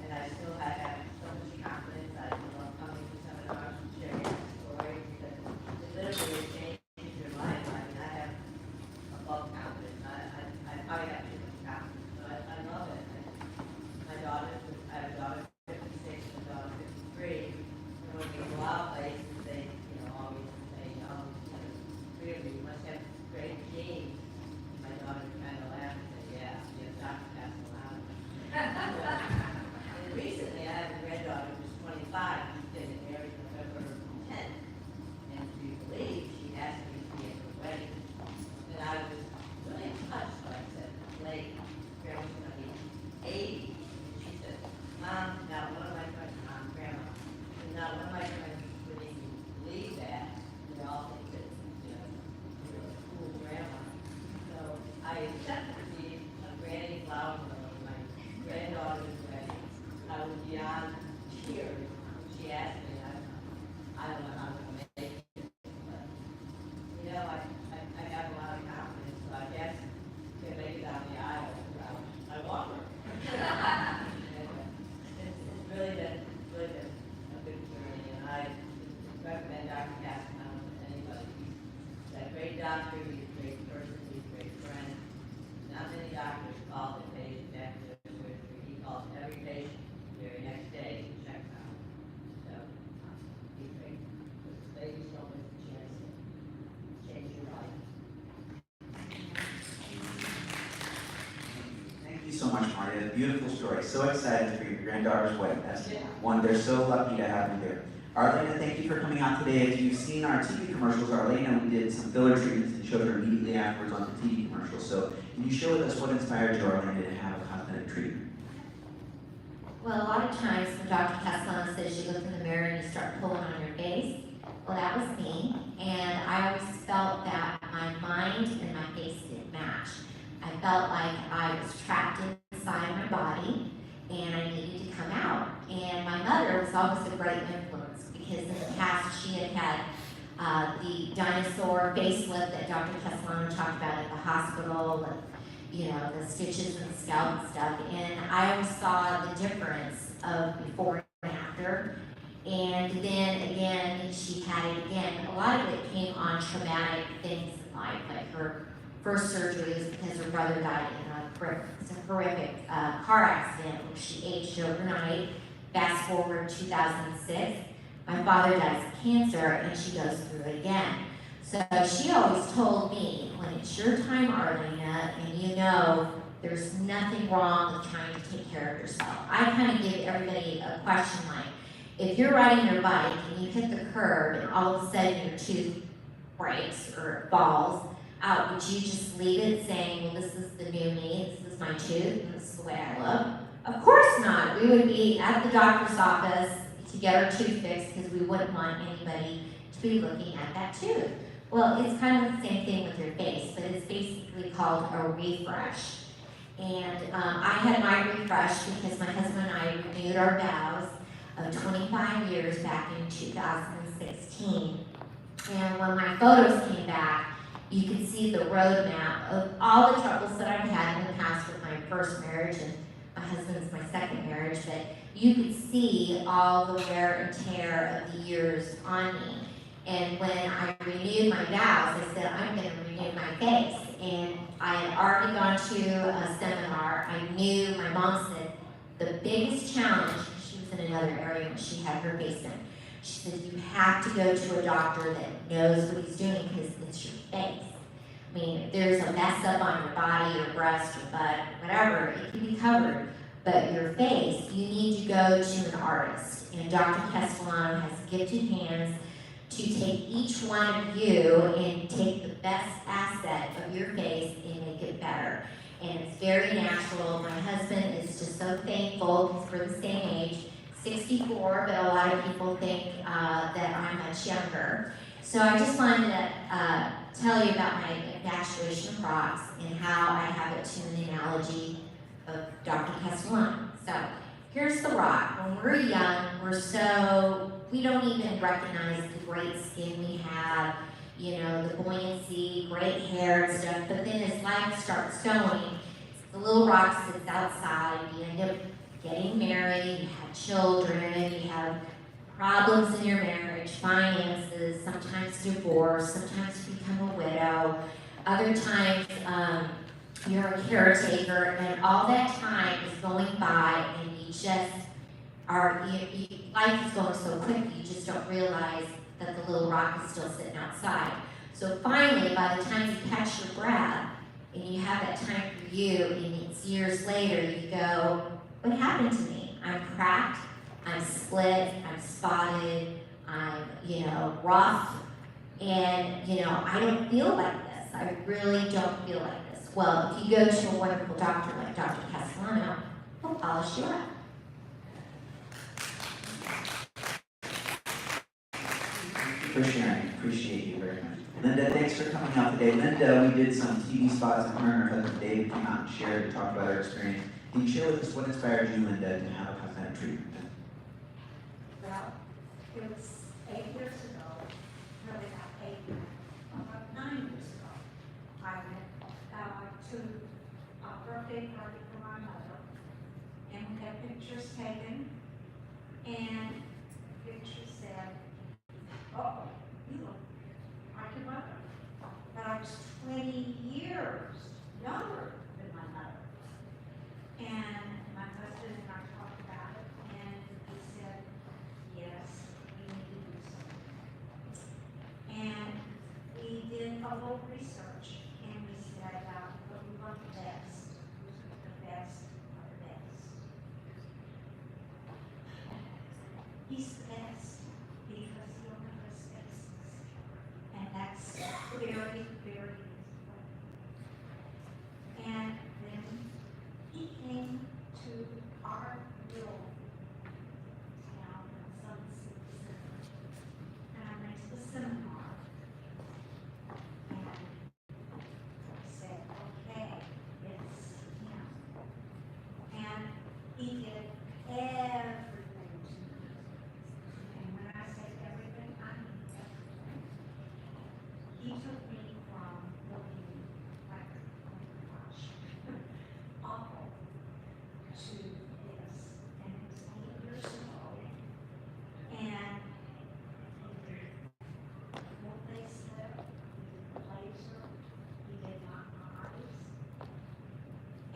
and I still have so much confidence. I love coming to seminars and sharing my story because it literally changes your life. I mean, I have above confidence. I probably have too much confidence, but I love it. My daughter, I have a daughter 56 and a daughter 53. And when we go out places, they, always say, really, you must have great genes. My daughter kind of laughed and said, yeah, Dr. Castellano. And recently, I have a granddaughter who's 25. She's getting married November 10th. And do you believe she asked me to be at her wedding? And I was really touched, so I said, Blake, Grandma's going to be 80. And she said, Mom, now one of my friends, Grandma, and now one of my friends wouldn't even believe that. They all think that, you're a cool grandma. So I accepted to be a granny flower girl at my granddaughter's wedding. I was beyond tears when she asked me. I don't know how to make it, but I have a lot of confidence, so I guess to make it down the aisle, I walk her. It's really been a good journey, and I recommend Dr. Castellano to anybody. He's a great doctor, he's a great person, he's a great friend. Not many doctors call the patient after their surgery. He calls every patient the very next day to check them out. So, he's great. Ladies don't miss the chance to change your life. Thank you so much, Marty. A beautiful story. So excited for your granddaughter's wedding. That's one. They're so lucky to have you there. Arlena, thank you for coming out today. As you've seen our TV commercials, Arlena, we did some filler treatments and showed her immediately afterwards on the TV commercials. So can you share with us what inspired you, Arlena, to have a cosmetic treatment? Well, a lot of times when Dr. Castellano says you look in the mirror and you start pulling on your face, well, that was me. And I always felt that my mind and my face didn't match. I felt like I was trapped inside my body and I needed to come out. And my mother was always a great influence because because in the past she had the dinosaur facelift that Dr. Castellano talked about at the hospital, and, you know, the stitches and scalp and stuff. And I always saw the difference of before and after. And then again, she had it again. A lot of it came on traumatic things in life, like her first surgery was because her brother died in a horrific car accident where she aged overnight. Fast forward 2006, my father dies of cancer and she goes through it again. So she always told me, when it's your time, Arlena, and you know there's nothing wrong with trying to take care of yourself. I kind of give everybody a question like, if you're riding your bike and you hit the curb and all of a sudden your tooth breaks or falls out, would you just leave it saying, well, this is the new me, this is my tooth, and this is the way I look? Of course not. We would be at the doctor's office to get our tooth fixed because we wouldn't want anybody to be looking at that tooth. Well, it's kind of the same thing with your face, but it's basically called a refresh. And I had my refresh because my husband and I renewed our vows of 25 years back in 2016. And when my photos came back, you could see the roadmap of all the troubles that I've had in the past with my first marriage, and my husband's my second marriage, but you could see all the wear and tear of the years on me. And when I renewed my vows, I said, I'm going to renew my face. And I had already gone to a seminar. I knew, my mom said, the biggest challenge, she was in another area when she had her face done. She said, you have to go to a doctor that knows what he's doing because it's your face. I mean, if there's a mess up on your body, your breast, your butt, whatever, it can be covered. But your face, you need to go to an artist. And Dr. Castellano has gifted hands to take each one of you and take the best asset of your face and make it better. And it's very natural. My husband is just so thankful because we're the same age, 64, but a lot of people think that I'm much younger. So I just wanted to tell you about my infatuation with rocks and how I have it to an analogy of Dr. Castellano. So here's the rock. When we're young, we don't even recognize the great skin we have, you know, the buoyancy, great hair and stuff. But then as life starts going, the little rock sits outside. You end up getting married, you have children, you have problems in your marriage, finances, sometimes divorce, sometimes you become a widow. Other times, you're a caretaker, and all that time is going by, and you just are, life is going so quick, you just don't realize that the little rock is still sitting outside. So finally, by the time you catch your breath, and you have that time for you, and it's years later, you go, what happened to me? I'm cracked, I'm split, I'm spotted, I'm, rough, and, I don't feel like this. I really don't feel like this. Well, if you go to a wonderful doctor like Dr. Castellano, he'll polish you up. For sharing, appreciate you very much. Linda, thanks for coming out today. Linda, we did some TV spots, and her and her husband David came out and shared to talk about her experience. Can you share with us what inspired you, Linda, to have a cosmetic treatment? Well, it was 8 years ago, really about 8 years, about 9 years ago. I went to a birthday party for my mother, and we had pictures taken, and the picture said, oh, you look like your mother. But I was 20 years younger than my mother. And my husband and I talked about it, and he said, yes, we need to do something. And we did a little research, and we said, but we want the best. The best of the best. He's the best because he only has spaces. And that's very, very important. And then he came to our little town in some city, and I went to the seminar. And I said, okay, it's him. And he did everything to me. And when I say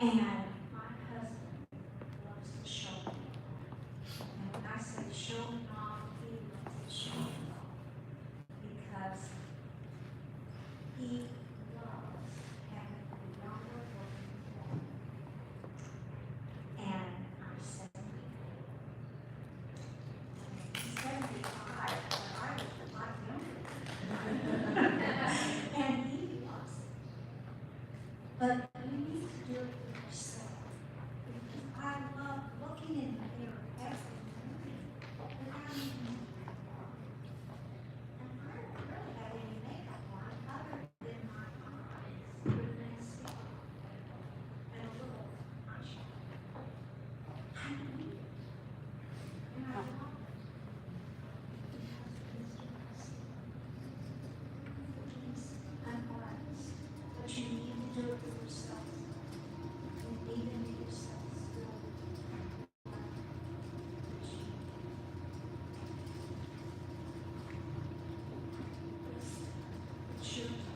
And my husband loves to show me. And when I say show me off, he loves to show me off. Because he loves having a younger woman. And I'm 70. He's 75, but I was a lot younger. And he loves it. But you need to do it for yourself. Because I love looking in the mirror every morning without even and I don't really have any makeup on other than my eyes with mascara and a little eyeshadow. I don't need it. And I love it. Because it's unwise. But you need to do it for yourself. You need to make yourself feel it's your time.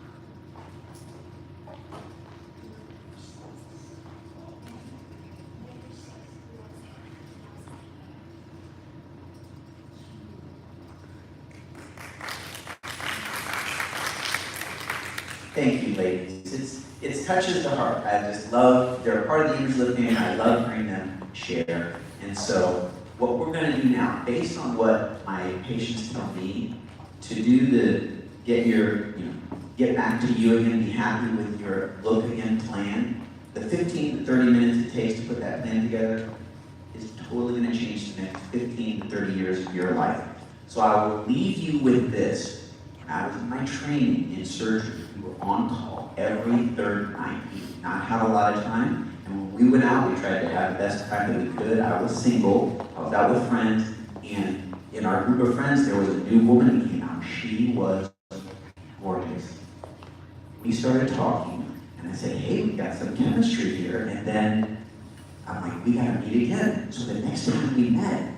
Thank you, ladies. It touches the heart. I just love, they're a part of the image lifting, and I love hearing them share. And so, what we're going to do now, based on what my patients tell me, to do the get back to you again, be happy with your look again plan, the 15 to 30 minutes it takes to put that plan together is totally going to change the next 15 to 30 years of your life. So I will leave you with this. When I was in my training in surgery, we were on call every third night. We did not have a lot of time. And when we went out, we tried to have the best time that we could. I was single, I was out with friends, and in our group of friends, there was a new woman who came out. She was gorgeous. We started talking, and I said, hey, we got some chemistry here. And then I'm like, we gotta meet again. So the next time we met,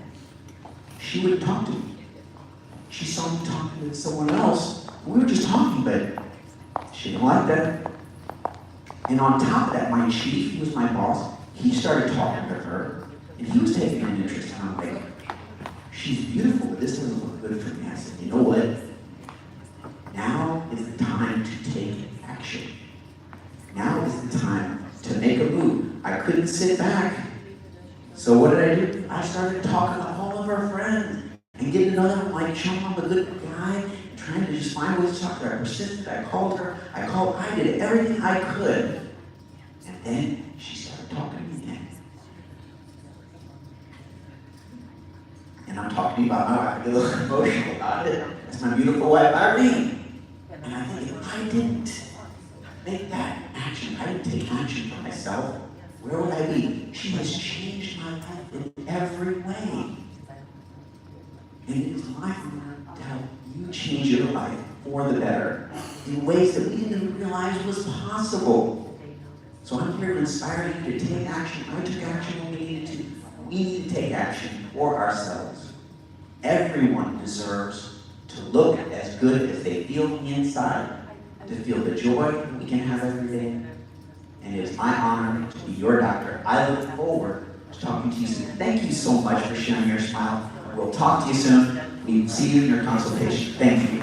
she would talk to me. She saw me talking to someone else. We were just talking, but she didn't like that. And on top of that, my chief, he was my boss, he started talking to her, and he was taking an interest. And I'm like, she's beautiful, but this doesn't look good for me. I said, you know what? Now is the time to take action. Now is the time to make a move. I couldn't sit back. So what did I do? I started talking to all of her friends and getting to know them, like showing them I'm a good guy, trying to just find ways to talk to her. I persisted, I called her, I did everything I could. And then she started talking to me again. And I'm talking to you about my wife, I get a little emotional about it. That's my beautiful wife, Irene. And I think if I didn't make that action, I didn't take action for myself, where would I be? She has changed my life in every way. And it is my honor to help you change your life for the better in ways that we didn't even realize was possible. So I'm here to inspire you to take action. I took action when we needed to. We need to take action for ourselves. Everyone deserves to look as good as they feel on the inside, to feel the joy that we can have every day. And it is my honor to be your doctor. I look forward to talking to you soon. Thank you so much for sharing your smile. We'll talk to you soon. We see you in your consultation. Thank you.